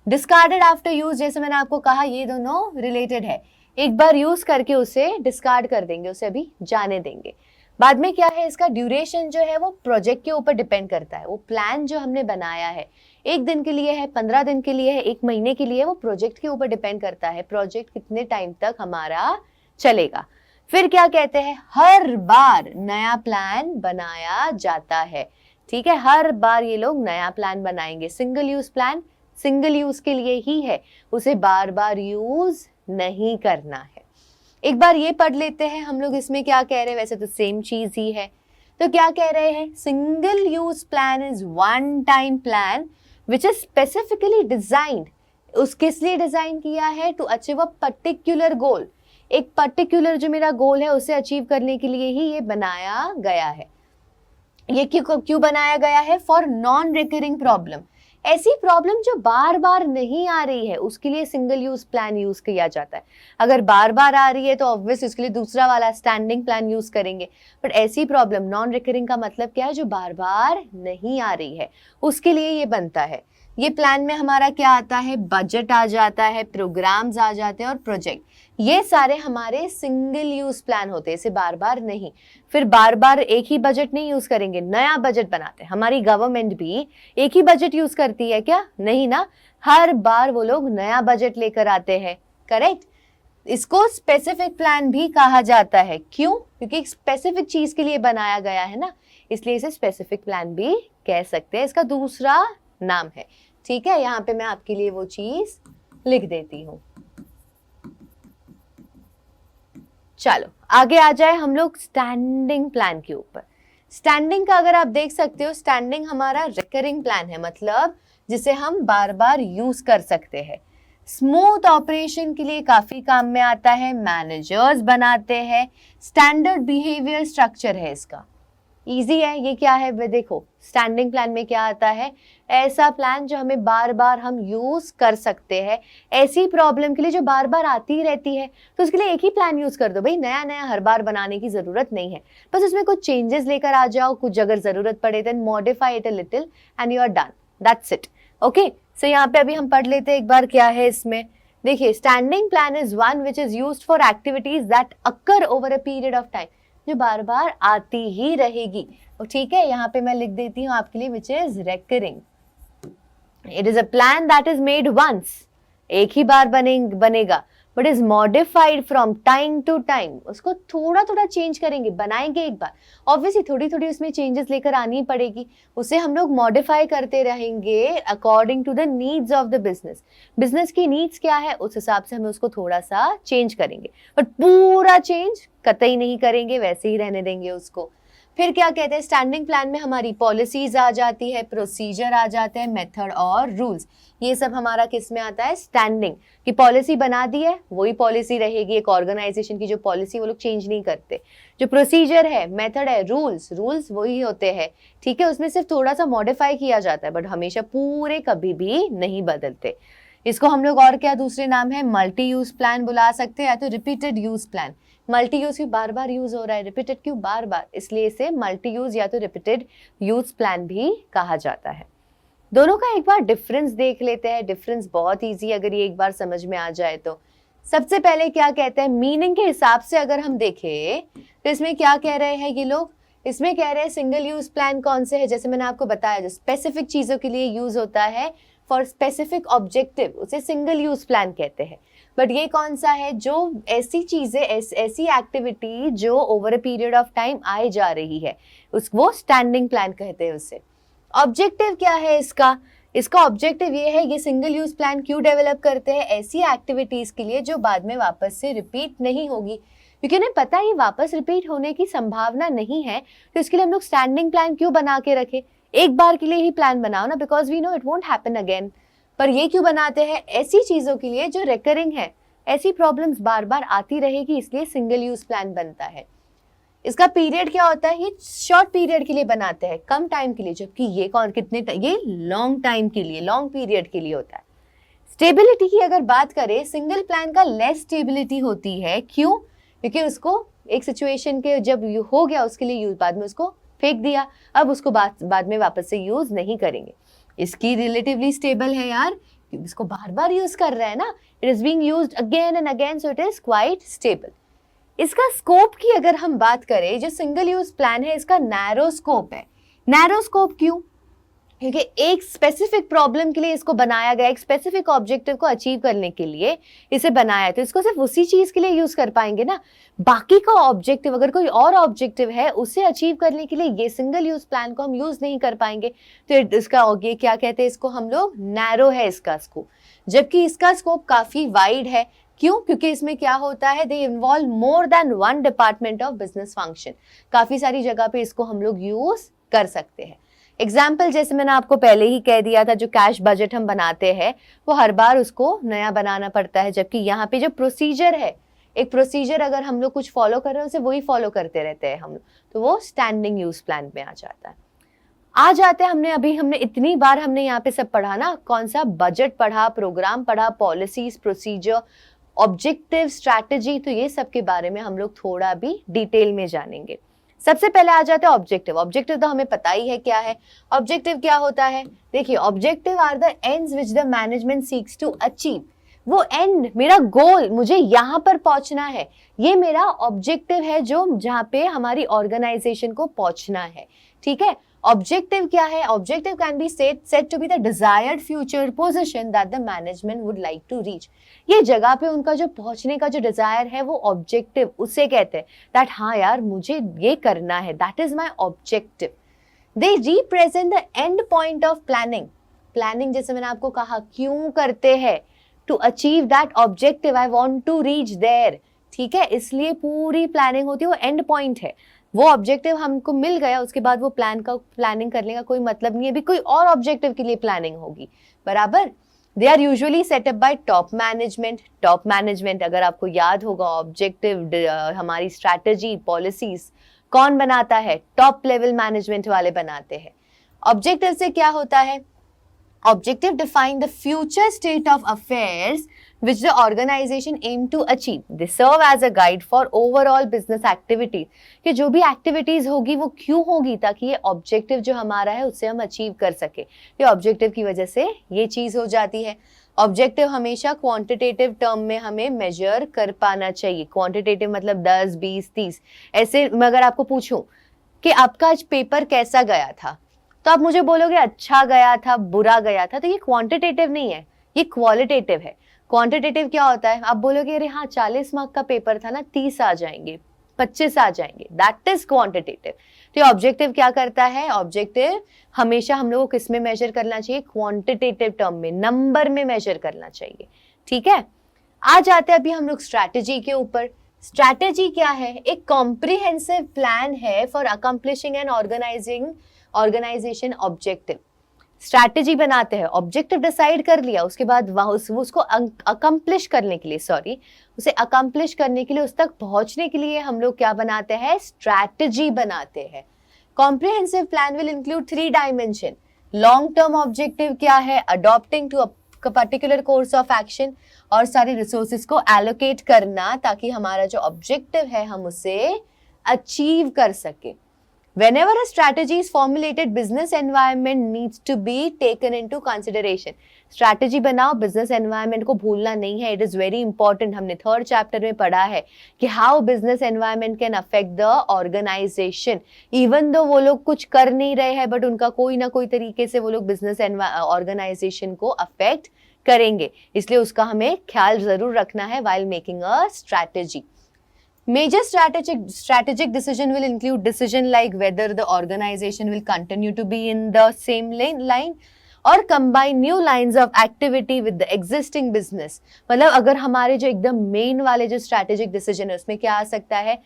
डिस्कार्डेड आफ्टर यूज, जैसे मैंने आपको कहा, ये दोनों रिलेटेड है। एक बार यूज करके उसे डिस्कार्ड कर देंगे, उसे अभी जाने देंगे। बाद में क्या है, इसका ड्यूरेशन जो है वो प्रोजेक्ट के ऊपर डिपेंड करता है। वो प्लान जो हमने बनाया है 1 दिन के लिए है, 15 दिन के लिए है, 1 महीने के लिए, वो प्रोजेक्ट के ऊपर डिपेंड करता है, प्रोजेक्ट कितने टाइम तक हमारा चलेगा। फिर क्या कहते हैं, हर बार नया प्लान बनाया जाता है। ठीक है, हर बार ये लोग नया प्लान बनाएंगे। Single use plan single use के लिए ही है, उसे बार बार यूज नहीं करना है। एक बार ये पढ़ लेते हैं हम लोग, इसमें क्या कह रहे हैं, वैसे तो सेम चीज ही है। तो क्या कह रहे हैं, single use plan is one time plan which is specifically designed. उस किस लिए डिजाइन किया है, to achieve a particular goal. एक पर्टिकुलर जो मेरा गोल है उसे अचीव करने के लिए ही ये बनाया गया है। ये क्यों बनाया गया है, फॉर नॉन रिकरिंग प्रॉब्लम। ऐसी प्रॉब्लम जो बार बार नहीं आ रही है उसके लिए सिंगल यूज प्लान यूज किया जाता है। अगर बार बार आ रही है तो ऑब्वियस उसके लिए दूसरा वाला स्टैंडिंग प्लान यूज करेंगे। बट ऐसी प्रॉब्लम नॉन रिकरिंग का मतलब क्या है, जो बार बार नहीं आ रही है, उसके लिए ये बनता है। ये प्लान में हमारा क्या आता है, बजट आ जाता है, प्रोग्राम्स आ जाते हैं और प्रोजेक्ट, ये सारे हमारे सिंगल यूज प्लान होते हैं, इसे बार बार नहीं। फिर बार बार एक ही बजट नहीं यूज करेंगे, नया बजट बनाते हैं। हमारी गवर्नमेंट भी एक ही बजट यूज करती है क्या, नहीं ना, हर बार वो लोग नया बजट लेकर आते हैं, करेक्ट। इसको स्पेसिफिक प्लान भी कहा जाता है, क्यों, क्योंकि एक स्पेसिफिक चीज के लिए बनाया गया है ना, इसलिए इसे स्पेसिफिक प्लान भी कह सकते हैं, इसका दूसरा नाम है। ठीक है, यहाँ पे मैं आपके लिए वो चीज लिख देती हूं। चलो आगे आ जाए हम लोग स्टैंडिंग प्लान के ऊपर। स्टैंडिंग का अगर आप देख सकते हो, स्टैंडिंग हमारा रिकरिंग प्लान है, मतलब जिसे हम बार बार यूज कर सकते हैं। स्मूथ ऑपरेशन के लिए काफी काम में आता है, मैनेजर्स बनाते हैं, स्टैंडर्ड बिहेवियर स्ट्रक्चर है इसका, इजी है। ये क्या है, वे देखो स्टैंडिंग प्लान में क्या आता है, ऐसा प्लान जो हमें बार बार हम यूज कर सकते हैं, ऐसी प्रॉब्लम के लिए जो बार बार आती रहती है, तो उसके लिए एक ही प्लान यूज कर दो भाई, नया नया हर बार बनाने की जरूरत नहीं है, बस उसमें कुछ चेंजेस लेकर आ जाओ, कुछ अगर जरूरत पड़े then modify it a little and you are done, that's it. Okay, so यहाँ पे अभी हम पढ़ लेते हैं एक बार क्या है इसमें। देखिए, standing plan is one which is used for activities that occur over a period of time, जो बार बार आती ही रहेगी। ठीक है, यहाँ पे मैं लिख देती हूँ आपके लिए which is recurring. It is a plan that is made once, एक ही बार बनेगा, but is modified from time to time, उसको थोड़ा थोड़ा चेंज करेंगे, बनाएंगे एक बार, ऑब्वियसली थोड़ी थोड़ी उसमें चेंजेस लेकर आनी पड़ेगी, उसे हम लोग मॉडिफाई करते रहेंगे according to the needs of the business. Business की नीड्स क्या है उस हिसाब से हम उसको थोड़ा सा चेंज करेंगे, बट पूरा चेंज कतई नहीं करेंगे, वैसे ही रहने देंगे उसको। फिर क्या कहते हैं, स्टैंडिंग प्लान में हमारी पॉलिसीज आ जाती है, प्रोसीजर आ जाते हैं, मेथड और रूल्स, ये सब हमारा किस में आता है, स्टैंडिंग। की पॉलिसी बना दी है वही पॉलिसी रहेगी, एक ऑर्गेनाइजेशन की जो पॉलिसी वो लोग चेंज नहीं करते। जो प्रोसीजर है, मेथड है, रूल्स वही होते हैं, ठीक है, उसमें सिर्फ थोड़ा सा मॉडिफाई किया जाता है, बट हमेशा पूरे कभी भी नहीं बदलते। इसको हम लोग और क्या दूसरे नाम है, मल्टी यूज प्लान बुला सकते हैं, या तो repeated use plan. Multi use भी बार बार यूज हो रहा है, रिपीटेड क्यों, बार बार, इसलिए इसे मल्टी यूज या तो रिपीटेड यूज प्लान भी कहा जाता है। दोनों का एक बार डिफरेंस देख लेते हैं, डिफरेंस बहुत इजी, अगर ये एक बार समझ में आ जाए तो। सबसे पहले क्या कहते हैं, मीनिंग के हिसाब से अगर हम देखें तो इसमें क्या कह रहे हैं ये लोग, इसमें कह रहे हैं सिंगल यूज प्लान कौन से है, जैसे मैंने आपको बताया जो स्पेसिफिक चीजों के लिए यूज होता है फॉर स्पेसिफिक ऑब्जेक्टिव, उसे सिंगल यूज प्लान कहते हैं। बट ये कौन सा है, जो ऐसी चीजें, ऐसी एक्टिविटी जो over a period of time I जा रही है, वो स्टैंडिंग प्लान कहते हैं उसे। ऑब्जेक्टिव क्या है इसका, इसका ऑब्जेक्टिव ये है, ये सिंगल यूज प्लान क्यों डेवलप करते हैं, ऐसी एक्टिविटीज के लिए जो बाद में वापस से रिपीट नहीं होगी, क्योंकि उन्हें पता है ये वापस रिपीट होने की संभावना नहीं है, तो इसके लिए हम लोग स्टैंडिंग प्लान क्यों बना के रखे, एक बार के लिए ही प्लान बनाओ ना, because we know it won't happen again. पर ये क्यों बनाते हैं, ऐसी चीजों के लिए जो रिकरिंग है, ऐसी प्रॉब्लम्स बार बार आती रहेगी, इसलिए सिंगल यूज प्लान बनता है। इसका पीरियड क्या होता है, ये शॉर्ट पीरियड के लिए बनाते हैं, कम टाइम के लिए, जबकि ये कितने ये लॉन्ग टाइम के लिए, लॉन्ग पीरियड के लिए होता है। स्टेबिलिटी की अगर बात करें, सिंगल प्लान का लेस स्टेबिलिटी होती है, क्यों, क्योंकि उसको एक सिचुएशन के जब हो गया उसके लिए यूज, बाद में उसको फेंक दिया, अब उसको बाद में वापस से यूज नहीं करेंगे। इसकी रिलेटिवली स्टेबल है यार, क्योंकि इसको बार बार यूज कर रहा है ना, it is being used again and again, so it is quite stable. इसका स्कोप की अगर हम बात करें, जो सिंगल यूज प्लान है इसका नैरो स्कोप है। नैरो स्कोप क्यों, क्योंकि एक स्पेसिफिक प्रॉब्लम के लिए इसको बनाया गया, एक स्पेसिफिक ऑब्जेक्टिव को अचीव करने के लिए इसे बनाया है, तो इसको सिर्फ उसी चीज के लिए यूज कर पाएंगे ना। बाकी का ऑब्जेक्टिव, अगर कोई और ऑब्जेक्टिव है उसे अचीव करने के लिए ये सिंगल यूज प्लान को हम यूज नहीं कर पाएंगे, तो इसका ये क्या कहते हैं, इसको हम लोग नैरो है इसका स्कोप, जबकि इसका स्कोप काफी वाइड है। क्यों, क्योंकि इसमें क्या होता है, they involve more than one department of business function, काफी सारी जगह पे इसको हम लोग यूज कर सकते हैं। एग्जाम्पल जैसे मैंने आपको पहले ही कह दिया था, जो कैश बजट हम बनाते हैं वो हर बार उसको नया बनाना पड़ता है, जबकि यहाँ पे जो प्रोसीजर है, एक प्रोसीजर अगर हम लोग कुछ फॉलो कर रहे हैं उसे वही फॉलो करते रहते हैं हम लोग, तो वो स्टैंडिंग यूज प्लान में आ जाता है। आ जाते हैं, हमने इतनी बार हमने यहाँ पे सब पढ़ा ना, कौन सा बजट पढ़ा, प्रोग्राम पढ़ा, पॉलिसीज, प्रोसीजर, ऑब्जेक्टिव, स्ट्रैटेजी, तो ये सब के बारे में हम लोग थोड़ा भी डिटेल में जानेंगे। सबसे पहले आ जाते हैं ऑब्जेक्टिव। ऑब्जेक्टिव तो हमें पता ही है क्या है। ऑब्जेक्टिव क्या होता है? देखिए, objective are the ends which the management seeks to achieve. वो एंड, मेरा गोल, मुझे यहाँ पर पहुंचना है, ये मेरा ऑब्जेक्टिव है, जो जहाँ पे हमारी ऑर्गेनाइजेशन को पहुंचना है। ठीक है, ऑब्जेक्टिव क्या है? Objective can be said to be the desired future position that the management would like to reach. ये जगह पे उनका जो पहुंचने का जो डिजायर है वो ऑब्जेक्टिव, उसे कहते हैं दैट हाँ यार मुझे ये करना है, that is my objective. They represent the end point of planning. Planning जैसे मैंने आपको कहा क्यों करते हैं, to achieve that objective, I want to reach there. ठीक है, इसलिए पूरी प्लानिंग होती है, वो एंड पॉइंट है। वो ऑब्जेक्टिव हमको मिल गया, उसके बाद वो प्लानिंग करने का कोई मतलब नहीं है, अभी कोई और ऑब्जेक्टिव के लिए प्लानिंग होगी। बराबर। They are usually set up by top management. Top management, अगर आपको याद होगा, ऑब्जेक्टिव, हमारी स्ट्रैटेजी, पॉलिसीज कौन बनाता है? टॉप लेवल मैनेजमेंट वाले बनाते हैं। ऑब्जेक्टिव से क्या होता है? Objective define the future state of affairs which the organization aim to achieve. They serve as a guide for overall business activities. कि जो भी एक्टिविटीज होगी वो क्यों होगी, ताकि ये ऑब्जेक्टिव जो हमारा है उससे हम अचीव कर सके। ये ऑब्जेक्टिव की वजह से ये चीज हो जाती है। ऑब्जेक्टिव हमेशा क्वांटिटेटिव टर्म में हमें मेजर कर पाना चाहिए। क्वांटिटेटिव मतलब 10, 20, 30 ऐसे। मैं अगर आपको पूछूं कि आपका आज पेपर कैसा गया था, तो आप मुझे बोलोगे अच्छा गया था, बुरा गया था, तो ये क्वांटिटेटिव नहीं है, ये क्वालिटेटिव है। क्वांटिटेटिव क्या होता है? आप बोलोगे अरे हाँ 40 मार्क का पेपर था ना, 30 आ जाएंगे, 25 आ जाएंगे, दैट इज क्वांटिटेटिव। तो ऑब्जेक्टिव क्या करता है? ऑब्जेक्टिव हमेशा हम लोग को किस में मेजर करना चाहिए? क्वांटिटेटिव टर्म में, नंबर में मेजर करना चाहिए। ठीक है, आ जाते हैं अभी हम लोग स्ट्रैटेजी के ऊपर। स्ट्रैटेजी क्या है? एक कॉम्प्रिहेंसिव प्लान है for accomplishing and organisation objective. Strategy बनाते हैं, ऑब्जेक्टिव डिसाइड कर लिया, उसके बाद उसको अकम्प्लिश करने के लिए, उसे अकम्प्लिश करने के लिए, उस तक पहुंचने के लिए हम लोग क्या बनाते हैं? स्ट्रैटेजी बनाते हैं। Comprehensive plan will include 3 dimension. Long term objective क्या है? Adopting to a particular course of action, और सारे रिसोर्सेज को एलोकेट करना ताकि हमारा जो ऑब्जेक्टिव है हम उसे अचीव कर सके। Whenever a strategy is formulated, business environment needs to be taken into consideration. Strategy बनाओ, business environment को भूलना नहीं है. It is very important. हमने 3rd chapter में पढ़ा है कि how business environment can affect the organization. Even though वो लोग कुछ कर नहीं रहे हैं, but उनका कोई ना कोई तरीके से वो लोग business organization को affect करेंगे. इसलिए उसका हमें ख्याल जरूर रखना है while making a strategy. Major strategic decision will include decision like whether the organization will continue to be in the same line or combine new lines of activity with the existing business. मतलब अगर हमारे जो एकदम main वाले जो strategic decision है उसमें क्या आ सकता है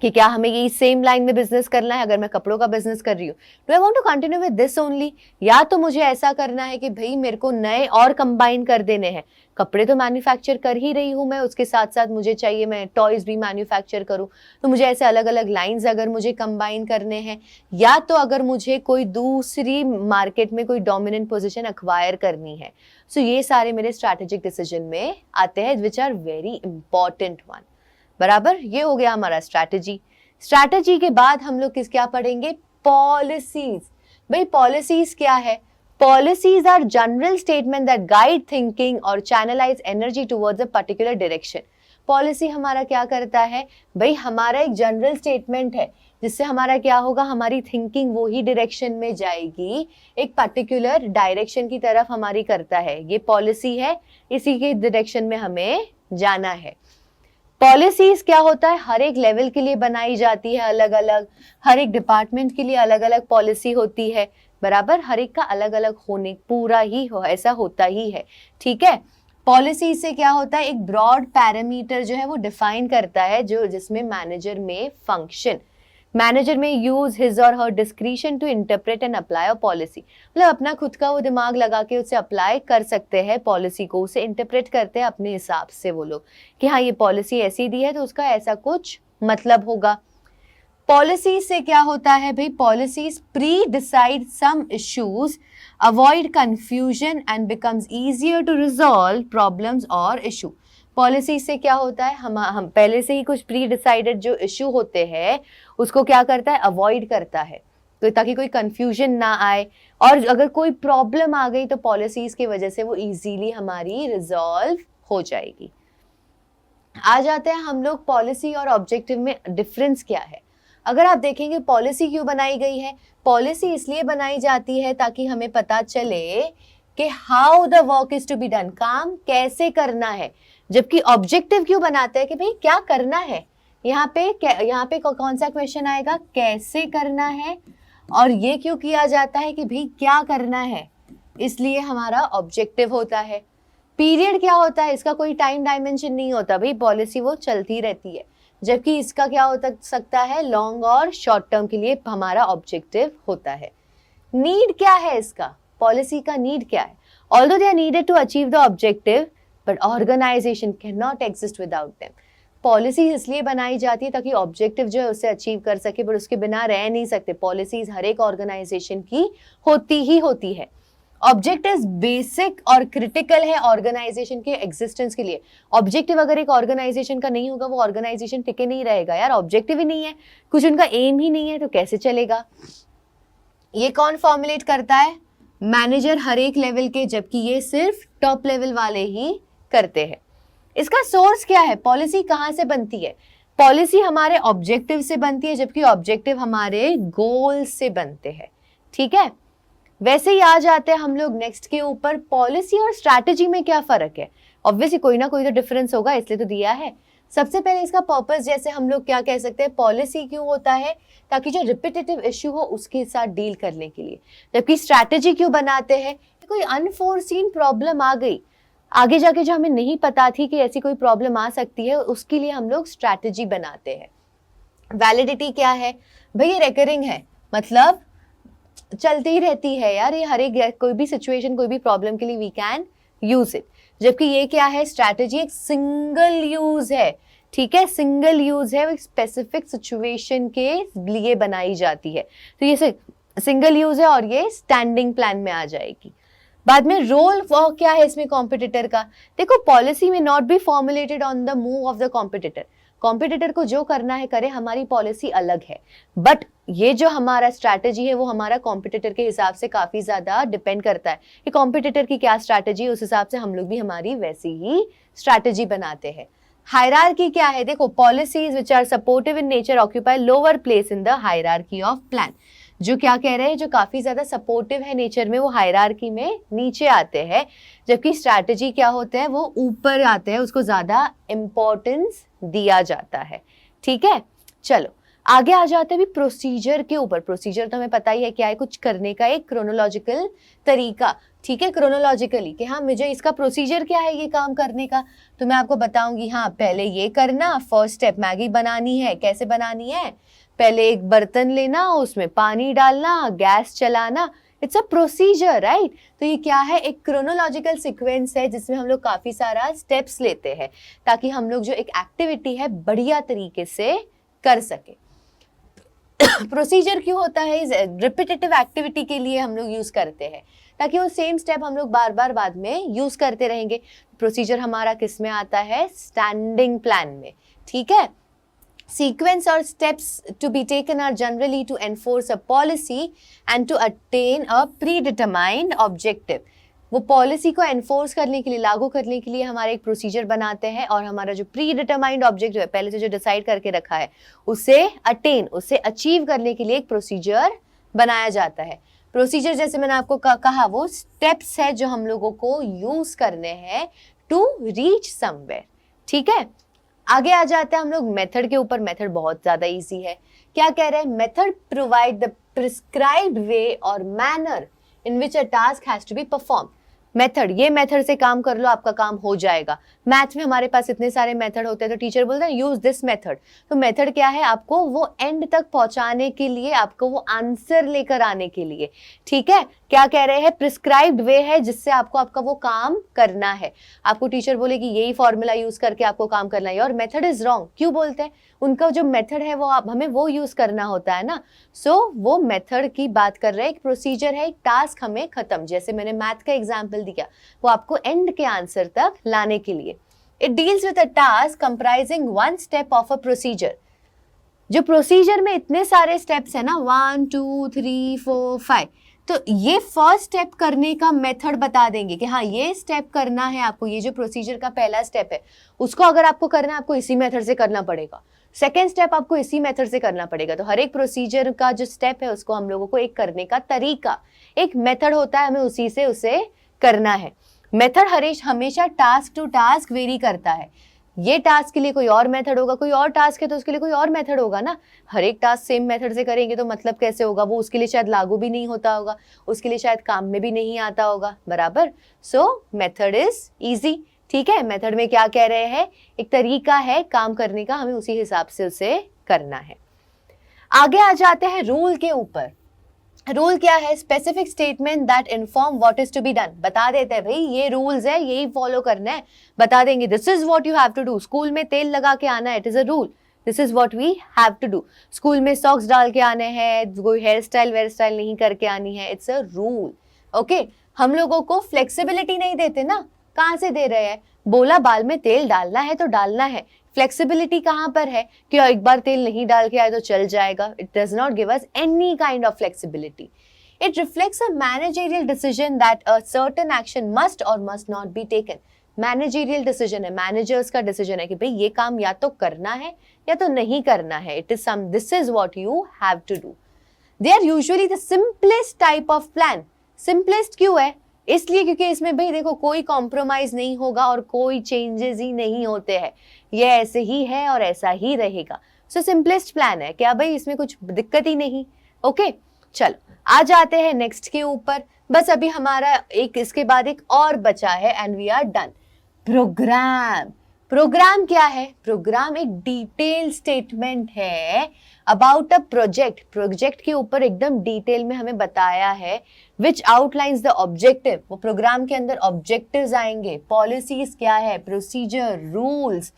कि क्या हमें यही सेम लाइन में बिजनेस करना है। अगर मैं कपड़ों का बिजनेस कर रही हूँ, do I want to continue with this only, या तो मुझे ऐसा करना है कि भाई मेरे को नए और कंबाइन कर देने हैं। कपड़े तो मैन्युफैक्चर कर ही रही हूँ मैं, उसके साथ साथ मुझे चाहिए मैं टॉयज भी मैन्युफैक्चर करूँ, तो मुझे ऐसे अलग अलग लाइन्स अगर मुझे कंबाइन करने हैं, या तो अगर मुझे कोई दूसरी मार्केट में कोई डोमिनेंट पोजिशन अक्वायर करनी है। सो ये सारे मेरे स्ट्रैटेजिक डिसीजन में आते हैं which are very important one. बराबर, ये हो गया हमारा स्ट्रैटेजी। स्ट्रैटेजी के बाद हम लोग क्या पढ़ेंगे? पॉलिसीज। भाई पॉलिसीज क्या है? Policies are general statement that guide thinking और channelize energy towards a particular direction. Policy हमारा क्या करता है? भाई हमारा एक जनरल स्टेटमेंट है जिससे हमारा क्या होगा? हमारी थिंकिंग वो ही डायरेक्शन में जाएगी, एक पर्टिकुलर डायरेक्शन की तरफ हमारी करता है। ये पॉलिसी है, इसी के डायरेक्शन में हमें जाना है। पॉलिसीज क्या होता है? हर एक लेवल के लिए बनाई जाती है अलग अलग, हर एक डिपार्टमेंट के लिए अलग अलग पॉलिसी होती है। बराबर, हर एक का अलग अलग होने पूरा ही हो, ऐसा होता ही है। ठीक है, पॉलिसी से क्या होता है? एक ब्रॉड पैरामीटर जो है वो डिफाइन करता है, जो जिसमें मैनेजर में यूज हिज और her discretion to interpret and apply a policy. मतलब अपना खुद का वो दिमाग लगा के उसे अप्लाई कर सकते हैं पॉलिसी को, उसे इंटरप्रेट करते हैं अपने हिसाब से वो लोग कि हाँ ये पॉलिसी ऐसी दी है तो उसका ऐसा कुछ मतलब होगा। पॉलिसी से क्या होता है भाई, policies pre decide some issues, avoid confusion and becomes easier to resolve problems और इशू। पॉलिसी से क्या होता है, हम पहले से ही कुछ प्री डिसाइडेड जो इशू होते हैं उसको क्या करता है, अवॉइड करता है, तो ताकि कोई कंफ्यूजन ना आए, और अगर कोई प्रॉब्लम आ गई तो पॉलिसीज की वजह से वो इजीली हमारी रिजॉल्व हो जाएगी। आ जाते हैं हम लोग पॉलिसी और ऑब्जेक्टिव में डिफरेंस क्या है। अगर आप देखेंगे पॉलिसी क्यों बनाई गई है, पॉलिसी इसलिए बनाई जाती है ताकि हमें पता चले कि how the work is to be done, काम कैसे करना है। जबकि ऑब्जेक्टिव क्यों बनाते हैं कि भाई क्या करना है, यहाँ पे कौन सा क्वेश्चन आएगा, कैसे करना है, और ये क्यों किया जाता है कि भाई क्या करना है, इसलिए हमारा ऑब्जेक्टिव होता है। पीरियड क्या होता है, इसका कोई टाइम डायमेंशन नहीं होता भाई, पॉलिसी वो चलती रहती है। जबकि इसका क्या हो सकता है, लॉन्ग और शॉर्ट टर्म के लिए हमारा ऑब्जेक्टिव होता है। नीड क्या है इसका, पॉलिसी का नीड क्या है, although they are needed to achieve the objective but organisation can not exist without them. Policy इसलिए बनाई जाती है ताकि ऑब्जेक्टिव जो है उसे अचीव कर सके, बट उसके बिना रह नहीं सकते। पॉलिसीज हर एक ऑर्गेनाइजेशन की होती ही होती है। ऑब्जेक्टिव बेसिक और क्रिटिकल है ऑर्गेनाइजेशन के एग्जिस्टेंस के लिए। ऑब्जेक्टिव अगर एक ऑर्गेनाइजेशन का नहीं होगा वो ऑर्गेनाइजेशन टिके नहीं रहेगा यार, ऑब्जेक्टिव ही नहीं है, कुछ उनका एम ही नहीं है तो कैसे चलेगा। ये कौन फॉर्मुलेट करता है, मैनेजर हर एक लेवल के, जबकि ये सिर्फ टॉप लेवल वाले ही करते हैं। इसका सोर्स क्या है, पॉलिसी कहाँ से बनती है, पॉलिसी हमारे ऑब्जेक्टिव से बनती है, जबकि ऑब्जेक्टिव हमारे गोल से बनते हैं। ठीक है, वैसे ही आ जाते हैं हम लोग नेक्स्ट के ऊपर, पॉलिसी और स्ट्रैटेजी में क्या फर्क है। ऑब्वियसली कोई ना कोई तो डिफरेंस होगा, इसलिए तो दिया है। सबसे पहले इसका पर्पस, जैसे हम लोग क्या कह सकते हैं, पॉलिसी क्यों होता है, ताकि जो रिपीटेटिव इश्यू हो उसके साथ डील करने के लिए। जबकि स्ट्रैटेजी क्यों बनाते हैं, कोई अनफोर्सीन प्रॉब्लम आ गई आगे जाके जो हमें नहीं पता थी कि ऐसी कोई प्रॉब्लम आ सकती है, उसके लिए हम लोग स्ट्रैटेजी बनाते हैं। वैलिडिटी क्या है भाई, ये रिकरिंग है, मतलब चलती ही रहती है यार, ये हर एक कोई भी सिचुएशन कोई भी प्रॉब्लम के लिए वी कैन यूज इट। जबकि ये क्या है, स्ट्रैटेजी एक सिंगल यूज है। ठीक है, सिंगल यूज है, वो एक स्पेसिफिक सिचुएशन के लिए बनाई जाती है, तो ये सिंगल यूज है और ये स्टैंडिंग प्लान में आ जाएगी। बाद में रोल क्या है इसमें कॉम्पिटिटर का, देखो पॉलिसी में not be formulated on the move of the competitor, competitor को जो करना है करे, हमारी पॉलिसी अलग है। बट ये जो हमारा स्ट्रैटेजी है वो हमारा कॉम्पिटिटर के हिसाब से काफी ज्यादा डिपेंड करता है कि कॉम्पिटिटर की क्या स्ट्रैटेजी है, उस हिसाब से हम लोग भी हमारी वैसी ही स्ट्रैटेजी बनाते हैं। हायरार्की क्या है, देखो policies which are supportive in nature occupy lower place in the hierarchy of plan. जो क्या कह रहे हैं, जो काफी ज्यादा सपोर्टिव है नेचर में वो हायरार्की में नीचे आते हैं, जबकि स्ट्रैटेजी क्या होते हैं वो ऊपर आते हैं, उसको ज्यादा इंपॉर्टेंस दिया जाता है। ठीक है, चलो आगे आ जाते हैं भी प्रोसीजर के ऊपर। प्रोसीजर तो हमें पता ही है क्या है, कुछ करने का एक क्रोनोलॉजिकल तरीका। ठीक है, क्रोनोलॉजिकली कि हाँ मुझे इसका प्रोसीजर क्या है ये काम करने का, तो मैं आपको बताऊंगी। हाँ पहले ये करना, फर्स्ट स्टेप मैगी बनानी है, कैसे बनानी है, पहले एक बर्तन लेना, उसमें पानी डालना, गैस चलाना, इट्स अ प्रोसीजर राइट। तो ये क्या है, एक क्रोनोलॉजिकल सीक्वेंस है जिसमें हम लोग काफी सारा स्टेप्स लेते हैं ताकि हम लोग जो एक एक्टिविटी है बढ़िया तरीके से कर सके। प्रोसीजर क्यों होता है, इस रिपीटेटिव एक्टिविटी के लिए हम लोग यूज करते हैं ताकि वो सेम स्टेप हम लोग बार बार बाद में यूज करते रहेंगे। प्रोसीजर हमारा किस में आता है, स्टैंडिंग प्लान में। ठीक है, sequence or steps to be taken are generally to enforce a policy and to attain a predetermined objective। वो पॉलिसी को एनफोर्स करने के लिए, लागू करने के लिए हमारे एक प्रोसीजर बनाते हैं, और हमारा जो प्री डिटरमाइंड ऑब्जेक्टिव है, पहले से जो डिसाइड करके रखा है, उसे अटेन, उसे अचीव करने के लिए एक प्रोसीजर बनाया जाता है। प्रोसीजर जैसे मैंने आपको कहा वो स्टेप्स है जो हम लोगों को यूज करने हैं टू रीच समवेयर। ठीक है, आगे आ जाते हैं हम लोग मेथड के ऊपर। मेथड बहुत ज्यादा इजी है, क्या कह रहे हैं, method provide the prescribed way और manner in which a task has to be perform. Method, ये मेथड से काम कर लो आपका काम हो जाएगा। मैथ में हमारे पास इतने सारे मेथड होते हैं, तो टीचर बोलते हैं यूज दिस मेथड। तो मेथड क्या है, आपको वो एंड तक पहुंचाने के लिए, आपको वो आंसर लेकर आने के लिए। ठीक है, क्या कह रहे हैं, प्रिस्क्राइब्ड वे है जिससे आपको आपका वो काम करना है। आपको टीचर बोले कि यही फॉर्मूला यूज करके आपको काम करना है और मेथड इज रॉन्ग, क्यों बोलते हैं, उनका जो मेथड है वो आप हमें वो यूज करना होता है ना। सो वो मेथड की बात कर रहे हैं, एक प्रोसीजर है, एक टास्क हमें खत्म, जैसे मैंने मैथ का एग्जांपल दिया, वो आपको एंड के आंसर तक लाने के लिए। It deals with a task comprising one step of a procedure. जो प्रोसीजर में इतने सारे स्टेप्स है ना, 1 2 3 4 5, तो ये फर्स्ट स्टेप करने का मेथड बता देंगे कि हाँ ये स्टेप करना है आपको, ये जो प्रोसीजर का पहला स्टेप है उसको अगर आपको करना है आपको इसी मेथड से करना पड़ेगा, सेकेंड स्टेप आपको इसी मेथड से करना पड़ेगा। तो हर एक प्रोसीजर का जो स्टेप है उसको हम लोगों को एक करने का तरीका, एक मेथड होता है, हमें उसी से उसे करना है। मेथड हमेशा टास्क टू टास्क वेरी करता है। ये टास्क के लिए कोई और मेथड होगा, कोई और टास्क है तो उसके लिए कोई और मेथड होगा ना। हर एक टास्क सेम मेथड से करेंगे तो मतलब कैसे होगा, वो उसके लिए शायद लागू भी नहीं होता होगा, उसके लिए शायद काम में भी नहीं आता होगा, बराबर। सो मेथड इज इजी। ठीक है, मेथड में क्या कह रहे हैं, एक तरीका है काम करने का, हमें उसी हिसाब से उसे करना है। आगे आ जाते हैं रूल के ऊपर। रूल क्या है, specific statement that inform what is to be done. बता देते हैं भाई ये रूल्स है, यही फॉलो करना है, बता देंगे this is what you have to do. School में तेल लगा के आना है, it is a rule, this is what we have to do. School में सॉक्स डाल के आने हैं, कोई हेयर स्टाइल नहीं करके आनी है, इट्स अ रूल। ओके, हम लोगों को फ्लेक्सिबिलिटी नहीं देते ना, कहाँ से दे रहे हैं, बोला बाल में तेल डालना है तो डालना है। फ्लेक्सिबिलिटी कहाँ पर है कि एक बार तेल नहीं डाल के आए तो चल जाएगा, it does not give us any kind of flexibility. It reflects a managerial decision that a certain action must or must not be taken. Managerial decision है, managers का decision है कि भाई ये काम या तो करना है या तो नहीं करना है। It is this is what you have to do. They are usually the simplest type of plan. Simplest क्यों है? इसलिए क्योंकि इसमें भाई देखो कोई कॉम्प्रोमाइज नहीं होगा और कोई चेंजेस ही नहीं होते हैं, ये ऐसे ही है और ऐसा ही रहेगा। सो सिंपलेस्ट प्लान है, क्या भाई इसमें कुछ दिक्कत ही नहीं। ओके, चलो आ जाते हैं नेक्स्ट के ऊपर। बस अभी हमारा एक इसके बाद एक और बचा है and we are done. Program. Program क्या है, प्रोग्राम एक डिटेल स्टेटमेंट है अबाउट अ प्रोजेक्ट। प्रोजेक्ट के ऊपर एकदम डिटेल में हमें बताया है विच आउटलाइंस द ऑब्जेक्टिव। वो प्रोग्राम के अंदर ऑब्जेक्टिव्स आएंगे, पॉलिसीज क्या है, procedure, rules,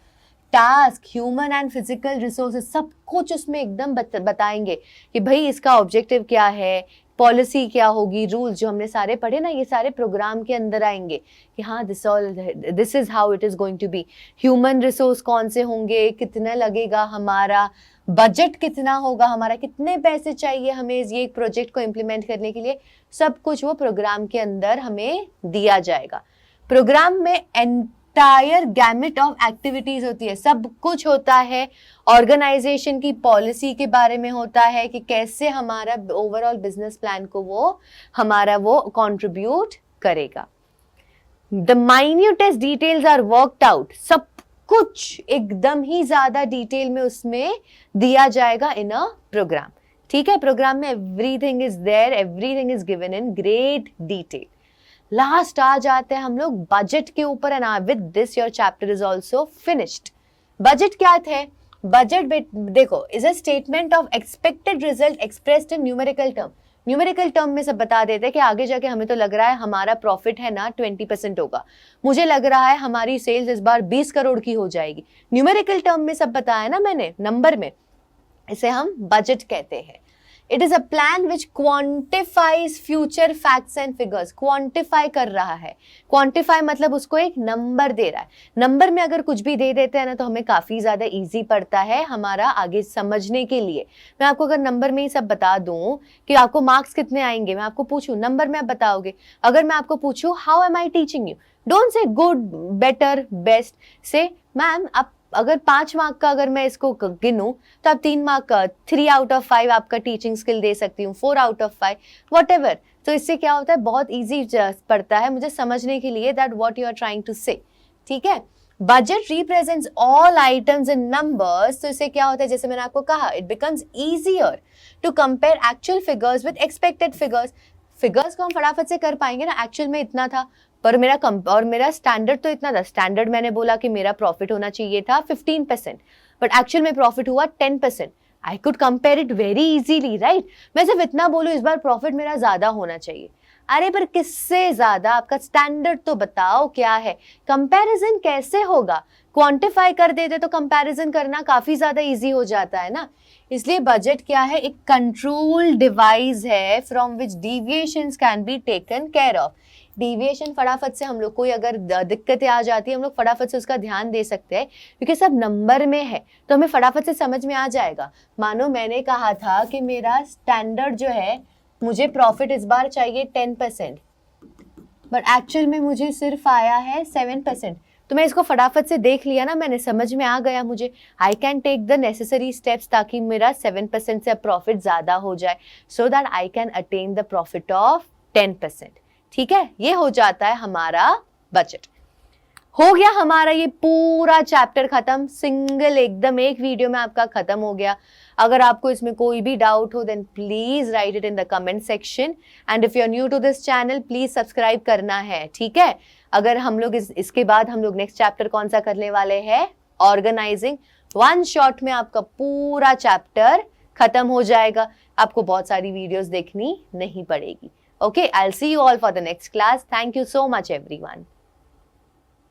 task, human and physical resources, सब कुछ उसमें एकदम बताएंगे कि भाई इसका ऑब्जेक्टिव क्या है, पॉलिसी क्या होगी, रूल्स जो हमने सारे पढ़े ना, ये सारे प्रोग्राम के अंदर आएंगे कि हाँ this is how it is going to be. Human resource कौन से होंगे, कितना लगेगा हमारा, बजट कितना होगा हमारा, कितने पैसे चाहिए हमें ये प्रोजेक्ट को इम्प्लीमेंट करने के लिए, सब कुछ वो प्रोग्राम के अंदर हमें दिया जाएगा। प्रोग्राम में एंटायर गैमेट ऑफ एक्टिविटीज होती है, सब कुछ होता है। ऑर्गेनाइजेशन की पॉलिसी के बारे में होता है कि कैसे हमारा ओवरऑल बिजनेस प्लान को वो हमारा वो कंट्रीब्यूट करेगा। The minutest details are worked out, सब कुछ एकदम ही ज्यादा डिटेल में उसमें दिया जाएगा इन अ प्रोग्राम। ठीक है, प्रोग्राम में everything is there, everything is given in great detail. Last आ जाते हैं हम लोग बजट के ऊपर and with this your chapter is also finished. Budget क्या थे, बजट देखो is a statement of expected result expressed in numerical term. Numerical term में सब बता देते हैं कि आगे जाके हमें तो लग रहा है हमारा प्रॉफिट है ना 20% होगा, मुझे लग रहा है हमारी सेल्स इस बार 20 करोड़ की हो जाएगी। न्यूमेरिकल टर्म में सब बताया ना मैंने, नंबर में, इसे हम बजट कहते हैं। It is a plan which quantifies future facts and figures. Quantify कर रहा है, क्वांटिफाई मतलब उसको एक नंबर दे रहा है। नंबर में अगर कुछ भी दे देते हैं ना तो हमें काफी ज्यादा इजी पड़ता है हमारा आगे समझने के लिए। मैं आपको अगर नंबर में ही सब बता दूं कि आपको मार्क्स कितने आएंगे, मैं आपको पूछूं नंबर में आप बताओगे। अगर मैं आपको पूछूं how am I teaching you, don't say good, better, best, से मैम आप अगर 5 मार्क का अगर मैं इसको गिनूं तो आप 3 मार्क का 3 आउट ऑफ 5 आपका टीचिंग स्किल दे सकती हूँ, 4 आउट ऑफ 5 व्हाटएवर। तो इससे क्या होता है, बहुत इजी पड़ता है मुझे समझने के लिए that what you are trying to say. ठीक है, budget represents all items in numbers. तो इससे क्या होता है, जैसे मैंने आपको कहा, it becomes easier to compare actual figures with expected figures. Figures को हम फटाफट से कर पाएंगे ना, एक्चुअल में इतना था पर मेरा स्टैंडर्ड तो इतना था। स्टैंडर्ड मैंने बोला कि मेरा प्रॉफिट होना चाहिए था 15%, बट एक्चुअल में प्रॉफिट हुआ 10%। I could compare it very easily, right. मैं सिर्फ इतना बोलूं इस बार प्रॉफिट मेरा ज्यादा होना चाहिए। अरे पर किससे ज्यादा? आपका स्टैंडर्ड तो बताओ क्या है। कंपैरिजन कैसे होगा? क्वांटिफाई कर देते तो कंपैरिजन करना काफी ज्यादा इजी हो जाता है ना। इसलिए बजट क्या है? एक कंट्रोल डिवाइस है from which deviations can be taken care of. Deviation फटाफट से हम लोग कोई अगर दिक्कतें आ जाती है हम लोग फटाफट से उसका ध्यान दे सकते हैं, क्योंकि सब नंबर में है तो हमें फटाफट से समझ में आ जाएगा। मानो मैंने कहा था कि मेरा स्टैंडर्ड जो है, मुझे प्रॉफिट इस बार चाहिए 10%, बट एक्चुअल में मुझे सिर्फ आया है 7%। तो मैं इसको फटाफट से देख लिया ना, मैंने समझ में आ गया मुझे। I can take the necessary steps ताकि मेरा 7% से प्रॉफिट ज्यादा हो जाए, so that I can attain the profit of 10%। ठीक है, ये हो जाता है हमारा बजट। हो गया हमारा ये पूरा चैप्टर खत्म, सिंगल एकदम एक वीडियो में आपका खत्म हो गया। अगर आपको इसमें कोई भी डाउट हो then please write it in the comment section, and if you are new to this channel please subscribe करना है, ठीक है। अगर हम लोग इसके बाद हम लोग नेक्स्ट चैप्टर कौन सा करने वाले हैं? ऑर्गेनाइजिंग। वन शॉट में आपका पूरा चैप्टर खत्म हो जाएगा, आपको बहुत सारी वीडियोस देखनी नहीं पड़ेगी। Okay, I will see you all for the next class. Thank you so much everyone.